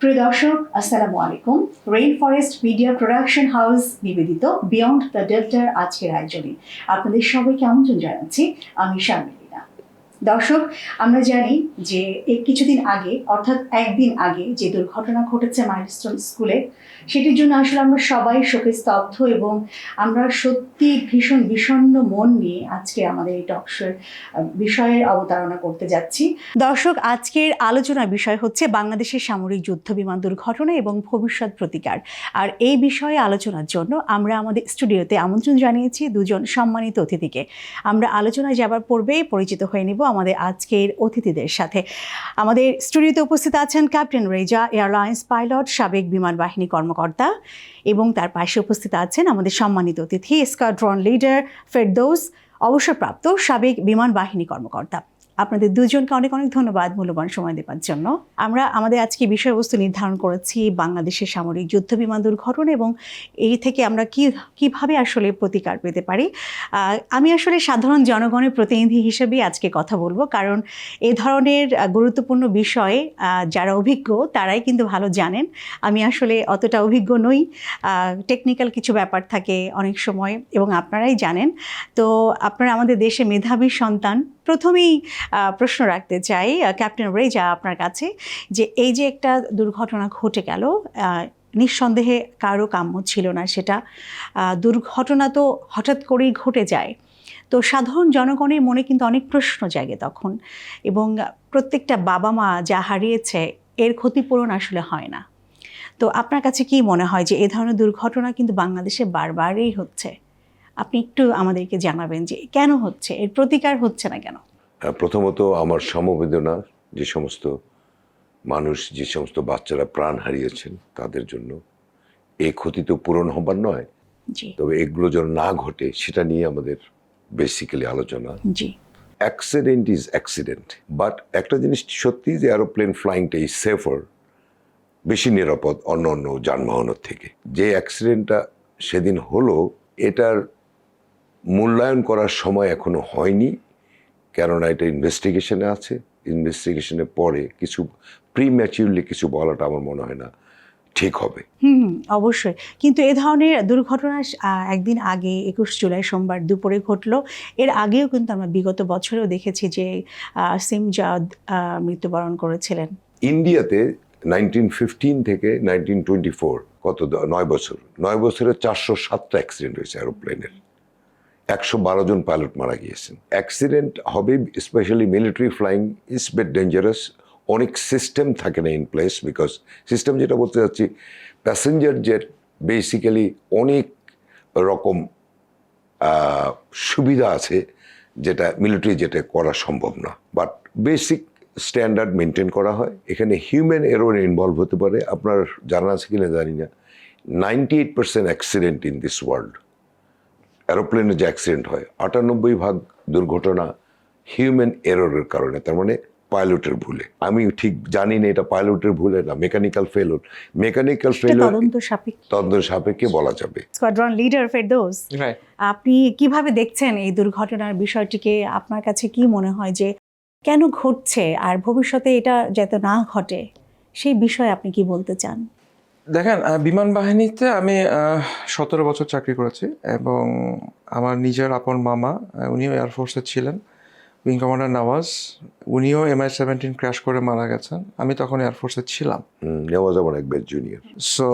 প্রিয় দর্শক, আসসালামু আলাইকুম। Rain forest media production house নিবেদিত বিয়ন্ড দ্য ডেল্টার আজকের আয়োজনে আপনাদের সবাইকে আমন্ত্রণ জানাচ্ছি। আমি শারমিনা। দর্শক, আমরা জানি যে কিছুদিন আগে অর্থাৎ একদিন আগে যে দুর্ঘটনা ঘটেছে মাইলস্টোন স্কুলে, সেটির জন্য আসলে আমরা সবাই শোকে স্তব্ধ এবং আমরা সত্যি ভীষণ বিষণ্ণ মন নিয়ে আজকে আমাদের এই টকশোর বিষয়ের অবতারণা করতে যাচ্ছি। দর্শক, আজকের আলোচনার বিষয় হচ্ছে বাংলাদেশের সামরিক যুদ্ধ বিমান দুর্ঘটনা এবং ভবিষ্যৎ প্রতিকার। আর এই বিষয়ে আলোচনার জন্য আমরা আমাদের স্টুডিওতে আমন্ত্রণ জানিয়েছি দুজন সম্মানিত অতিথিকে। আমরা আলোচনায় যাবার পূর্বেই পরিচিত হয়ে নিব আমাদের আজকের অতিথিদের সাথে। আমাদের স্টুডিওতে উপস্থিত আছেন ক্যাপ্টেন রেজা, এয়ারলাইন্স পাইলট, সাবেক বিমান বাহিনী কর্মকর্তা, এবং তার পাশে উপস্থিত আছেন আমাদের সম্মানিত অতিথি স্কোয়াড্রন লিডার ফেরদৌস, অবসরপ্রাপ্ত সাবেক বিমান বাহিনী কর্মকর্তা। আপনাদের দুজনকে অনেক অনেক ধন্যবাদ মূল্যবান সময় দেওয়ার জন্য। আমরা আমাদের আজকে বিষয়বস্তু নির্ধারণ করেছি বাংলাদেশের সামরিক যুদ্ধ বিমান দুর্ঘটনা এবং এই থেকে আমরা কিভাবে আসলে প্রতিকার পেতে পারি। আমি আসলে সাধারণ জনগণের প্রতিনিধি হিসেবেই আজকে কথা বলবো, কারণ এ ধরনের গুরুত্বপূর্ণ বিষয়ে যারা অভিজ্ঞ তারাই কিন্তু ভালো জানেন। আমি আসলে অতটা অভিজ্ঞ নই, টেকনিক্যাল কিছু ব্যাপার থাকে অনেক সময় এবং আপনারাই জানেন। তো আপনারা আমাদের দেশে মেধাবী সন্তান। প্রথমেই প্রশ্ন রাখতে চাই ক্যাপ্টেন রেজা আপনার কাছে, যে এই যে একটা দুর্ঘটনা ঘটে গেল, নিঃসন্দেহে কারো কাম্য ছিল না সেটা। দুর্ঘটনা তো হঠাৎ করেই ঘটে যায়, তো সাধারণ জনগণের মনে কিন্তু অনেক প্রশ্ন জাগে তখন, এবং প্রত্যেকটা বাবা মা যা হারিয়েছে এর ক্ষতিপূরণ আসলে হয় না। তো আপনার কাছে কি মনে হয় যে এ ধরনের দুর্ঘটনা কিন্তু বাংলাদেশে বারবারই হচ্ছে? আপনি একটু আমাদেরকে জানাবেন যে কেন হচ্ছে, এর প্রতিকার হচ্ছে না কেন? প্রথমত আমার সমবেদনা যে সমস্ত মানুষ, যে সমস্ত বাচ্চারা প্রাণ হারিয়েছেন তাদের জন্য। এই ক্ষতি তো পূরণ হবার নয়, তবে এগুলো যেন না ঘটে সেটা নিয়ে আমাদের বেসিক্যালি আলোচনা। অ্যাক্সিডেন্ট ইজ অ্যাক্সিডেন্ট, বাট একটা জিনিস সত্যি যে এরোপ্লেন ফ্লাইংটা ইজ সেফার, বেশি নিরাপদ অন্য অন্য যানবাহনের থেকে। যে অ্যাক্সিডেন্টটা সেদিন হলো এটার মূল্যায়ন করার সময় এখনো হয়নি, কেননা এটা ইনভেস্টিগেশনে আছে। ইনভেস্টিগেশনের পরে কিছু প্রিম্যাচিউরলি কিছু বলাটা আমার মনে হয় না ঠিক হবে। অবশ্যই, কিন্তু এ ধরনের দুর্ঘটনা একদিন আগে 21 জুলাই সোমবার দুপুরে ঘটলো। এর আগেও কিন্তু আমরা বিগত বছরেও দেখেছি যে সিমজাদ মৃত্যুবরণ করেছিলেন। ইন্ডিয়াতে 1915 থেকে 1924 কত 9 বছর, 9 বছরে 407টা অ্যাক্সিডেন্ট হয়েছে এরোপ্লেনের। 112 জন পাইলট মারা গিয়েছেন। অ্যাক্সিডেন্ট হবে, specially military flying is bit dangerous. অনেক সিস্টেম থাকে না ইন প্লেস, বিকজ সিস্টেম যেটা বলতে চাচ্ছি, প্যাসেঞ্জার জেট বেসিক্যালি অনেক রকম সুবিধা আছে যেটা মিলিটারি জেটে করা সম্ভব না, বাট বেসিক স্ট্যান্ডার্ড মেনটেন করা হয়। এখানে হিউম্যান এরর ইনভলভ হতে পারে। আপনার জানা আছে কিনা জানি না, 98% অ্যাক্সিডেন্ট ইন দিস ওয়ার্ল্ড, এরোপ্লেনে যে অ্যাক্সিডেন্ট হয় 98% দুর্ঘটনা হিউম্যান এররের কারণে, তার মানে পাইলটের ভুলে। আমি ঠিক জানি না এটা পাইলটের ভুলে না মেকানিক্যাল ফেলিওর। মেকানিক্যাল ফেলিওর তদন্ত সাপেক্ষে বলা যাবে। স্কোয়াড্রন লিডার ফেরদৌস, আপনি কিভাবে দেখছেন এই দুর্ঘটনার বিষয়টিকে? আপনার কাছে কি মনে হয় যে কেন ঘটছে আর ভবিষ্যতে এটা যাতে না ঘটে সেই বিষয়ে আপনি কি বলতে চান? দেখেন, বিমান বাহিনীতে আমি 17 বছর চাকরি করেছি এবং আমার নিজের আপন মামা, উনিও এয়ারফোর্সে ছিলেন, উইং কমান্ডার নওয়াজ, উনিও MI-17 ক্র্যাশ করে মারা গেছেন। আমি তখন এয়ারফোর্সে ছিলাম। নওয়াজ আমার এক ব্যাচ জুনিয়র। সো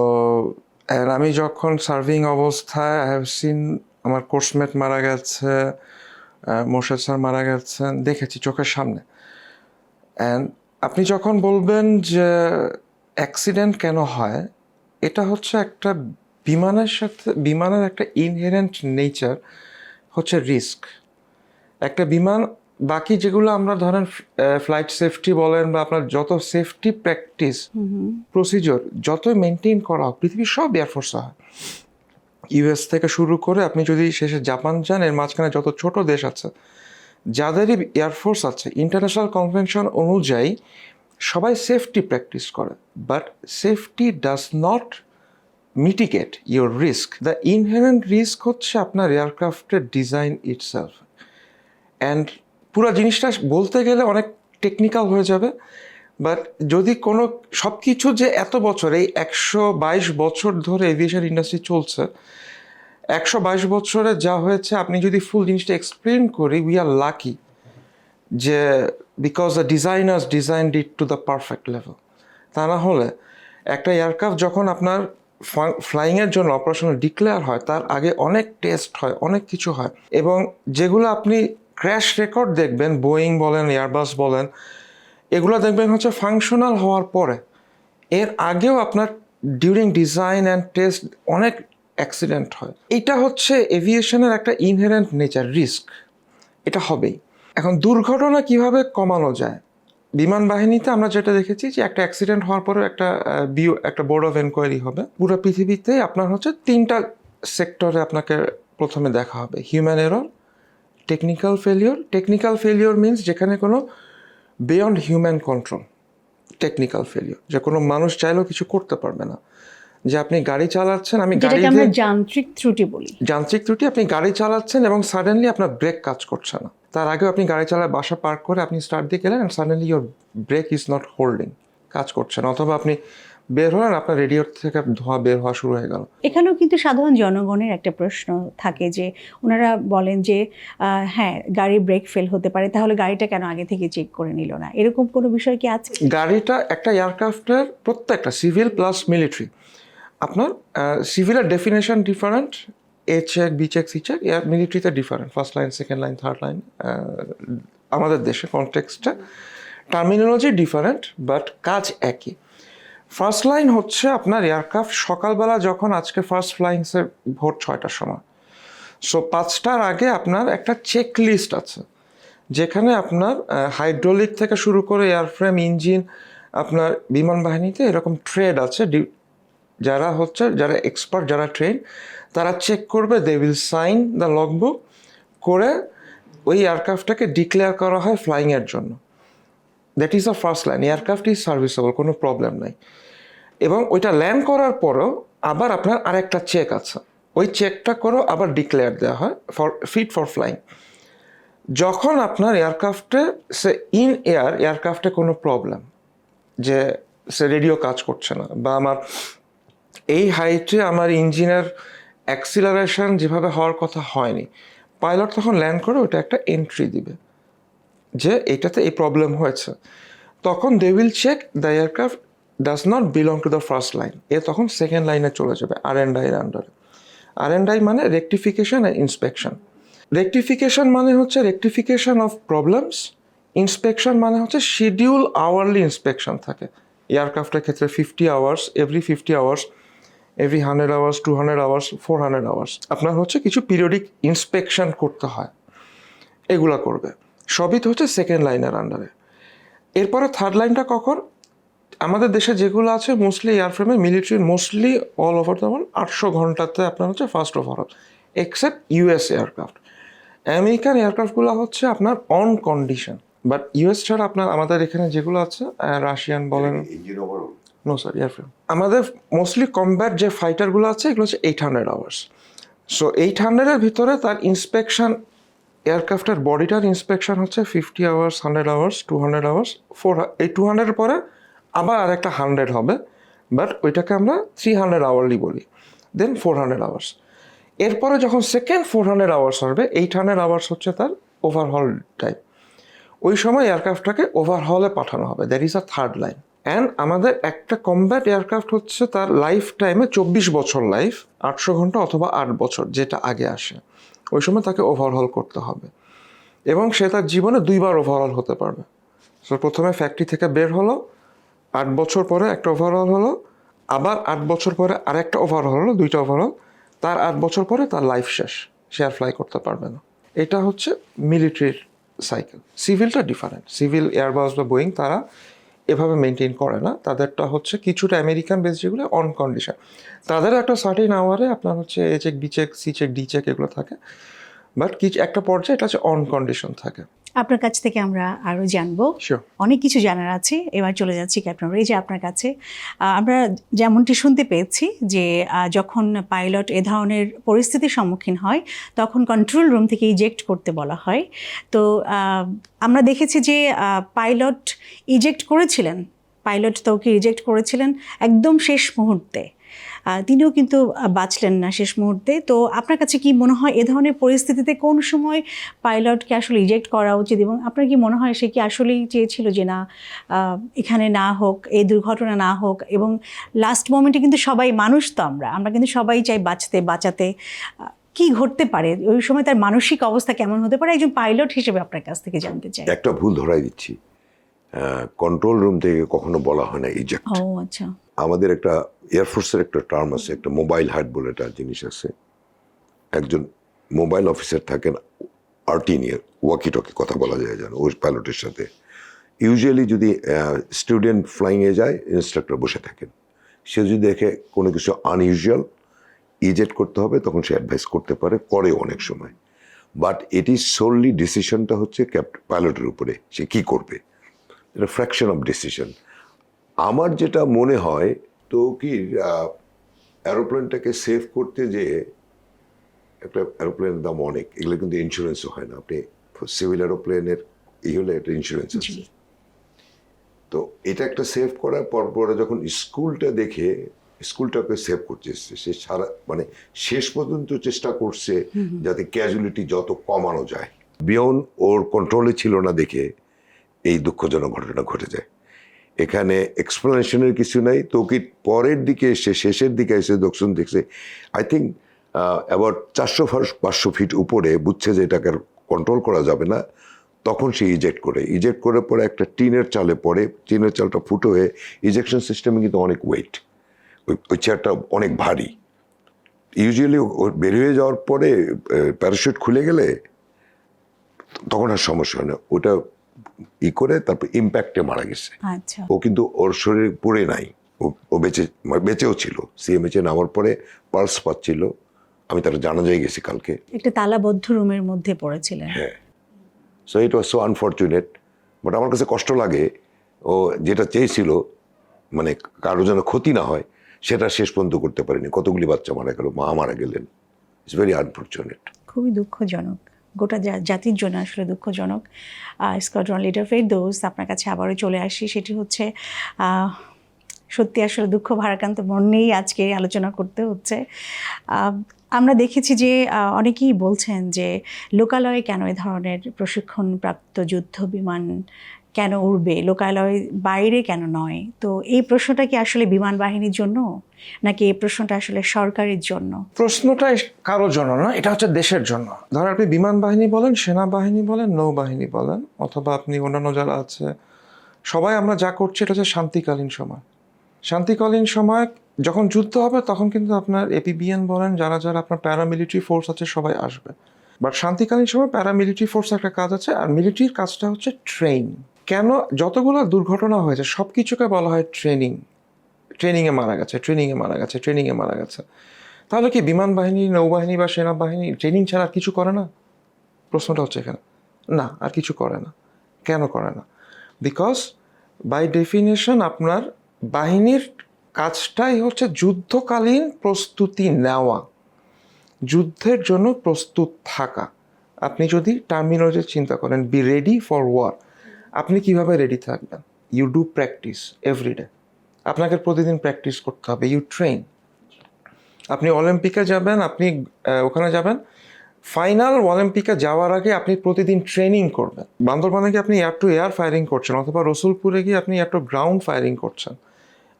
আমি যখন সার্ভিং অবস্থায় আই হ্যাভ সিন আমার কোর্সমেট মারা গেছে, মোর্শেদ স্যার মারা গেছেন, দেখেছি চোখের সামনে। অ্যান্ড আপনি যখন বলবেন যে অ্যাক্সিডেন্ট কেন হয়, এটা হচ্ছে একটা বিমানের একটা ইনহেরেন্ট নেচার হচ্ছে রিস্ক। একটা বিমান বাকি যেগুলো আমরা ধরেন ফ্লাইট সেফটি বলেন বা আপনার যত সেফটি প্র্যাকটিস প্রসিজিওর যতই মেনটেন করা হোক, পৃথিবীর সব এয়ারফোর্সে হয়। US থেকে শুরু করে আপনি যদি শেষে জাপান যান, এর মাঝখানে যত ছোট দেশ আছে যাদেরই এয়ারফোর্স আছে, ইন্টারন্যাশনাল কনভেনশন অনুযায়ী সবাই সেফটি প্র্যাকটিস করে, but safety does not mitigate your risk. The inherent risk হচ্ছে আপনার এয়ারক্রাফটের ডিজাইন ইটসেলফ। অ্যান্ড পুরো জিনিসটা বলতে গেলে অনেক টেকনিক্যাল হয়ে যাবে, বাট যদি কোনো সব কিছু যে এত বছর, এই 122 বছর ধরে এভিয়েশন ইন্ডাস্ট্রি চলছে, 122 বছরে যা হয়েছে আপনি যদি ফুল জিনিসটা এক্সপ্লেন করি, উই আর লাকি যে because the designers designed it to the perfect level. তা না হলে একটা এয়ারক্রাফট যখন আপনার ফ্লাইংয়ের জন্য অপারেশনাল ডিক্লেয়ার হয়, তার আগে অনেক টেস্ট হয়, অনেক কিছু হয়, এবং যেগুলো আপনি ক্র্যাশ রেকর্ড দেখবেন, বোয়িং বলেন, এয়ারবাস বলেন, এগুলো দেখবেন হচ্ছে ফাংশনাল হওয়ার পরে। এর আগেও আপনার ডিউরিং ডিজাইন অ্যান্ড টেস্ট অনেক অ্যাক্সিডেন্ট হয়। এটা হচ্ছে এভিয়েশনের একটা ইনহেরেন্ট নেচার, রিস্ক, এটা হবেই। এখন দুর্ঘটনা কিভাবে কমানো যায়? বিমান বাহিনীতে আমরা যেটা দেখেছি যে একটা অ্যাক্সিডেন্ট হওয়ার পরে একটা বোর্ড অফ এনকোয়ারি হবে। পুরো পৃথিবীতে আপনার হচ্ছে 3টা সেক্টরে আপনাকে প্রথমে দেখা হবে: human error, technical failure. Technical failure means যেখানে কোনো beyond human control, technical failure, যে কোনো মানুষ চাইলেও কিছু করতে পারবে না। যে আপনি গাড়ি চালাচ্ছেন, যেটাকে আমরা যান্ত্রিক ত্রুটি বলি। যান্ত্রিক ত্রুটি, আপনি গাড়ি চালাচ্ছেন এবং সাডেনলি আপনার ব্রেক কাজ করছে না। তার আগেও আপনি গাড়ি চালায় বাসা পার্ক করে আপনি স্টার্ট দিয়ে গেলেন and suddenly your brake is not holding, কাজ করছে না, অথবা আপনি বের হলেন, আপনার রেডিওর থেকে ধোঁয়া বের হওয়া শুরু হয়ে গেল। এখানেও কিন্তু সাধারণ জনগণের একটা প্রশ্ন থাকে যে ওনারা বলেন যে হ্যাঁ, গাড়ি ব্রেক ফেল হতে পারে, তাহলে গাড়িটা কেন আগে থেকে চেক করে নিল না? এরকম কোনো বিষয় কি আছে? গাড়িটা একটা এয়ারক্রাফটের প্রত্যেকটা সিভিল প্লাস মিলিটারি, আপনার সিভিলের definition different, A check, B check, C check, মিলিটারিতে different, first line, second line, third line. আমাদের দেশে কনটেক্সটটা টার্মিনোলজি ডিফারেন্ট, বাট কাজ একই। ফার্স্ট লাইন হচ্ছে আপনার এয়ারক্রাফট সকালবেলা যখন, আজকে ফার্স্ট ফ্লাইংসের ভোর 6টার সময়, সো 5টার আগে আপনার একটা চেক লিস্ট আছে, যেখানে আপনার হাইড্রোলিক থেকে শুরু করে এয়ারফ্রেম, ইঞ্জিন, আপনার বিমান বাহিনীতে এরকম ট্রেড আছে, যারা এক্সপার্ট, যারা ট্রেন, তারা চেক করবে, they will sign the logbook করে ওই এয়ারক্রাফটটাকে ডিক্লেয়ার করা হয় ফ্লাইংয়ের জন্য। That is the first line, aircraft is serviceable, কোনো প্রবলেম নাই। এবং ওইটা ল্যান্ড করার পরও আবার আপনার আরেকটা চেক আছে, ওই চেকটা করেও আবার ডিক্লেয়ার দেওয়া হয় ফিট ফর ফ্লাইং। যখন আপনার এয়ারক্রাফটে এয়ারক্রাফটে কোনো প্রবলেম, যে সে রেডিও কাজ করছে না, বা আমার এই হাইটে আমার ইঞ্জিনের অ্যাক্সিলারেশন যেভাবে হওয়ার কথা হয়নি, পাইলট তখন ল্যান্ড করে ওটা একটা এন্ট্রি দিবে যে এটাতে এই প্রবলেম হয়েছে। তখন they will check the aircraft does not belong to the first line, তখন সেকেন্ড লাইনে চলে যাবে R&I এর আন্ডারে। R&I মানে রেকটিফিকেশন অ্যান্ড ইন্সপেকশন। রেকটিফিকেশন মানে হচ্ছে রেকটিফিকেশন অফ প্রবলেমস, ইন্সপেকশন মানে হচ্ছে শিডিউল আওয়ারলি ইন্সপেকশন থাকে এয়ারক্রাফটের ক্ষেত্রে, 50 hours, every 50 hours, every 100 hours, 200 hours, 400 hours আপনার হচ্ছে কিছু পিরিয়ডিক ইন্সপেকশন করতে হয়, এগুলা করবে। সবই তো হচ্ছে সেকেন্ড লাইনের আন্ডারে। এরপরে থার্ড লাইনটা কখন? আমাদের দেশে যেগুলো আছে মোস্টলি এয়ারফ্রেমে, military mostly all over the world 800 ঘন্টাতে আপনার হচ্ছে first overall, except US aircraft. American এয়ারক্রাফটগুলো হচ্ছে আপনার অন কন্ডিশন, বাট US ছাড়া আপনার আমাদের এখানে যেগুলো আছে, রাশিয়ান বলেন, নো স্যার, এয়ারফ্রেম, আমাদের মোস্টলি কমব্যাট যে ফাইটারগুলো আছে এগুলো হচ্ছে 800 আওয়ার্স। সো 800-এর ভিতরে তার ইন্সপেকশন, এয়ারক্রাফটের বডিটার ইন্সপেকশন হচ্ছে 50 আওয়ার্স, 100 আওয়ার্স, 200 আওয়ার্স, এই 200-এর পরে আবার আরেকটা 100 হবে, বাট ওইটাকে আমরা 300 আওয়ারলি বলি, দেন 400 আওয়ার্স। এরপরে যখন সেকেন্ড 400 আওয়ার্স হবে, 800 আওয়ার্স হচ্ছে তার ওভারহল টাইম। ওই সময় এয়ারক্রাফটটাকে ওভারহলে পাঠানো হবে, that is a third line. And আমাদের একটা কমব্যাট এয়ারক্রাফট হচ্ছে তার লাইফ টাইমে 24 বছর লাইফ, 800 ঘন্টা অথবা 8 বছর, যেটা আগে আসে, ওই সময় তাকে ওভারহল করতে হবে, এবং সে তার জীবনে 2বার ওভারহল হতে পারবে। সো প্রথমে ফ্যাক্টরি থেকে বের হলো, 8 বছর পরে একটা ওভারহল হলো, আবার 8 বছর পরে আরেকটা ওভারহল হলো, 2টা ওভারহল, তার 8 বছর পরে তার লাইফ শেষ, সে আর ফ্লাই করতে পারবে না। এটা হচ্ছে মিলিটারির সাইকেল। সিভিলটা ডিফারেন্ট, সিভিল এয়ারবাস বা বোয়িং তারা এভাবে মেনটেন করে না, তাদেরটা হচ্ছে কিছুটা আমেরিকান বেস যেগুলো অন কন্ডিশন, তাদের একটা সার্টেন আওয়ারে আপনার হচ্ছে A check, B check, C check, D check এগুলো থাকে, বাট কিছু একটা পর্যায়ে এটা হচ্ছে অন কন্ডিশন থাকে। আপনার কাছ থেকে আমরা আরও জানবো, Sure. অনেক কিছু জানার আছে। এবার চলে যাচ্ছি ক্যাপ্টেন রেজা আপনার কাছে। আমরা যেমনটি শুনতে পেয়েছি যে যখন পাইলট এ ধরনের পরিস্থিতির সম্মুখীন হয় তখন কন্ট্রোল রুম থেকে ইজেক্ট করতে বলা হয়। তো আমরা দেখেছি যে পাইলট ইজেক্ট করেছিলেন, পাইলট তাকে রিজেক্ট করেছিলেন একদম শেষ মুহূর্তে। তিনিও কিন্তু বাঁচলেন না শেষ মুহূর্তে। তো আপনার কাছে কি মনে হয় এ ধরনের পরিস্থিতিতে কোন সময় পাইলটকে আসলে রিজেক্ট করা উচিত, এবং আপনার কি মনে হয় সে কি আসলেই চেয়েছিল যে না এখানে না হোক, এই দুর্ঘটনা না হোক? এবং লাস্ট মোমেন্টে কিন্তু সবাই মানুষ, তো আমরা কিন্তু সবাই চাই বাঁচাতে। কি ঘটতে পারে ওই সময়, তার মানসিক অবস্থা কেমন হতে পারে একজন পাইলট হিসেবে আপনার কাছ থেকে জানতে চাই। একটা ভুল ধরাই দিচ্ছি, কন্ট্রোল রুম থেকে কখনো বলা হয় না ইজেক্ট। ও আচ্ছা। আমাদের একটা এয়ারফোর্সের একটা টার্ম আছে, একটা মোবাইল হার্ট বলে একটা জিনিস আছে। একজন মোবাইল অফিসার থাকেন, আরটি নিয়ে ওয়াকি টকি কথা বলা যায় যেন ওই পাইলটের সাথে। ইউজুয়ালি যদি স্টুডেন্ট ফ্লাইংয়ে যায়, ইনস্ট্রাক্টর বসে থাকেন। সে যদি দেখে কোনো কিছু আনইউজুয়াল ইজেক্ট করতে হবে, তখন সে অ্যাডভাইস করতে পারে, করেও অনেক সময়। বাট এটি সোললি ডিসিশনটা হচ্ছে পাইলটের উপরে, সে কী করবে। এটা ফ্র্যাকশন অফ ডিসিশন। আমার যেটা মনে হয়, তো কি অ্যারোপ্লেনটাকে সেভ করতে যে একটা অ্যারোপ্লেনের দাম অনেক, এগুলো কিন্তু ইন্স্যুরেন্সও হয় না। আপনি সিভিল অ্যারোপ্লেনের হলে একটা ইন্স্যুরেন্স আছে। তো এটা একটা সেভ করার পরে যখন স্কুলটা দেখে স্কুলটাকে সেভ করতে এসছে, সে সারা মানে শেষ পর্যন্ত চেষ্টা করছে যাতে ক্যাজুয়ালিটি যত কমানো যায়। বিয়ন্ড ওর কন্ট্রোলে ছিল না দেখে এই দুঃখজনক ঘটনা ঘটে যায়। এখানে এক্সপ্লেনেশনের কিছু নাই। তো কি পরের দিকে এসে, শেষের দিকে এসে দক্ষিণ দেখছে, আই থিঙ্ক অ্যাবাউট 400-500 ফিট উপরে বুঝছে যে এটাকে কন্ট্রোল করা যাবে না। তখন সে ইজেক্ট করে পরে একটা টিনের চালে পড়ে। টিনের চালটা ফুটো হয়ে, ইজেকশন সিস্টেমে কিন্তু অনেক ওয়েট, ওই চেয়ারটা অনেক ভারী। ইউজুয়ালি বের হয়ে যাওয়ার পরে প্যারাশুট খুলে গেলে তখন আর সমস্যা হয় না। ওটা করে তারপর ইম্প্যাক্টে মারা গেছে। আচ্ছা। ও কিন্তু ওর শরীরে পড়ে নাই, ও বেঁচেও ছিল। সিএমএইচে নামার পরে পালস পাচ্ছিল। আমি তার জানাজায় গেছি কালকে। একটা তালাবদ্ধ রুমের মধ্যে পড়েছিলেন। হ্যাঁ। So it was so unfortunate. But আমার কাছে কষ্ট লাগে, ও যেটা চেয়েছিল মানে কারো যেন ক্ষতি না হয়, সেটা শেষ পর্যন্ত করতে পারেনি। কতগুলি বাচ্চা মারা গেল, মা মারা গেলেন। It's very unfortunate. খুবই দুঃখজনক, গোটা জাতির জন্য আসলে দুঃখজনক। স্কোয়াড্রন লিডার ফেরদৌস, আপনার কাছে আবারও চলে আসি। সেটি হচ্ছে সত্যি আসলে দুঃখ ভারাক্রান্ত মন নিয়েই আজকে আলোচনা করতে হচ্ছে। আমরা দেখেছি যে অনেকেই বলছেন যে লোকালয়ে কেন এ ধরনের প্রশিক্ষণপ্রাপ্ত যুদ্ধ বিমান কেন উড়বে, লোকালয় বাইরে কেন নয়? তো এই প্রশ্নটা কি আসলে বিমান বাহিনীর জন্য, নাকি এই প্রশ্নটা আসলে সরকারের জন্য? প্রশ্নটা কারোর জন্য না, এটা হচ্ছে দেশের জন্য। ধর আপনি বিমান বাহিনী বলেন, সেনাবাহিনী বলেন, নৌবাহিনী বলেন, অথবা আপনি অন্যান্য যারা আছে, সবাই আমরা যা করছি এটা হচ্ছে শান্তিকালীন সময়। শান্তিকালীন সময় যখন যুদ্ধ হবে তখন কিন্তু আপনার এপিবিএন বলেন, যারা যারা আপনার প্যারামিলিটারি ফোর্স আছে সবাই আসবে। বাট শান্তিকালীন সময় প্যারামিলিটারি ফোর্স একটা কাজ আছে, আর মিলিটারির কাজটা হচ্ছে ট্রেন। কেন যতগুলো দুর্ঘটনা হয়েছে সব কিছুকে বলা হয় ট্রেনিংয়ে মারা গেছে। তাহলে কি বিমান বাহিনী, নৌবাহিনী বা সেনাবাহিনী ট্রেনিং ছাড়া আর কিছু করে না? প্রশ্নটা হচ্ছে এখানে। না, আর কিছু করে না। কেন করে না? বিকজ বাই ডেফিনেশন আপনার বাহিনীর কাজটাই হচ্ছে যুদ্ধকালীন প্রস্তুতি নেওয়া, যুদ্ধের জন্য প্রস্তুত থাকা। আপনি যদি টার্মিনোলজি চিন্তা করেন, বি রেডি ফর ওয়ার, আপনি কিভাবে রেডি থাকবেন? You do practice everyday. আপনাকে প্রতিদিন প্র্যাকটিস করতে হবে, ইউ ট্রেন। আপনি অলিম্পিকে যাবেন, আপনি ওখানে যাবেন, ফাইনাল অলিম্পিকে যাওয়ার আগে আপনি প্রতিদিন ট্রেনিং করবেন। বান্দরবানে গিয়ে আপনি এয়ার টু এয়ার ফায়ারিং করছেন, অথবা রসুলপুরে গিয়ে আপনি এয়ার টু গ্রাউন্ড ফায়ারিং করছেন।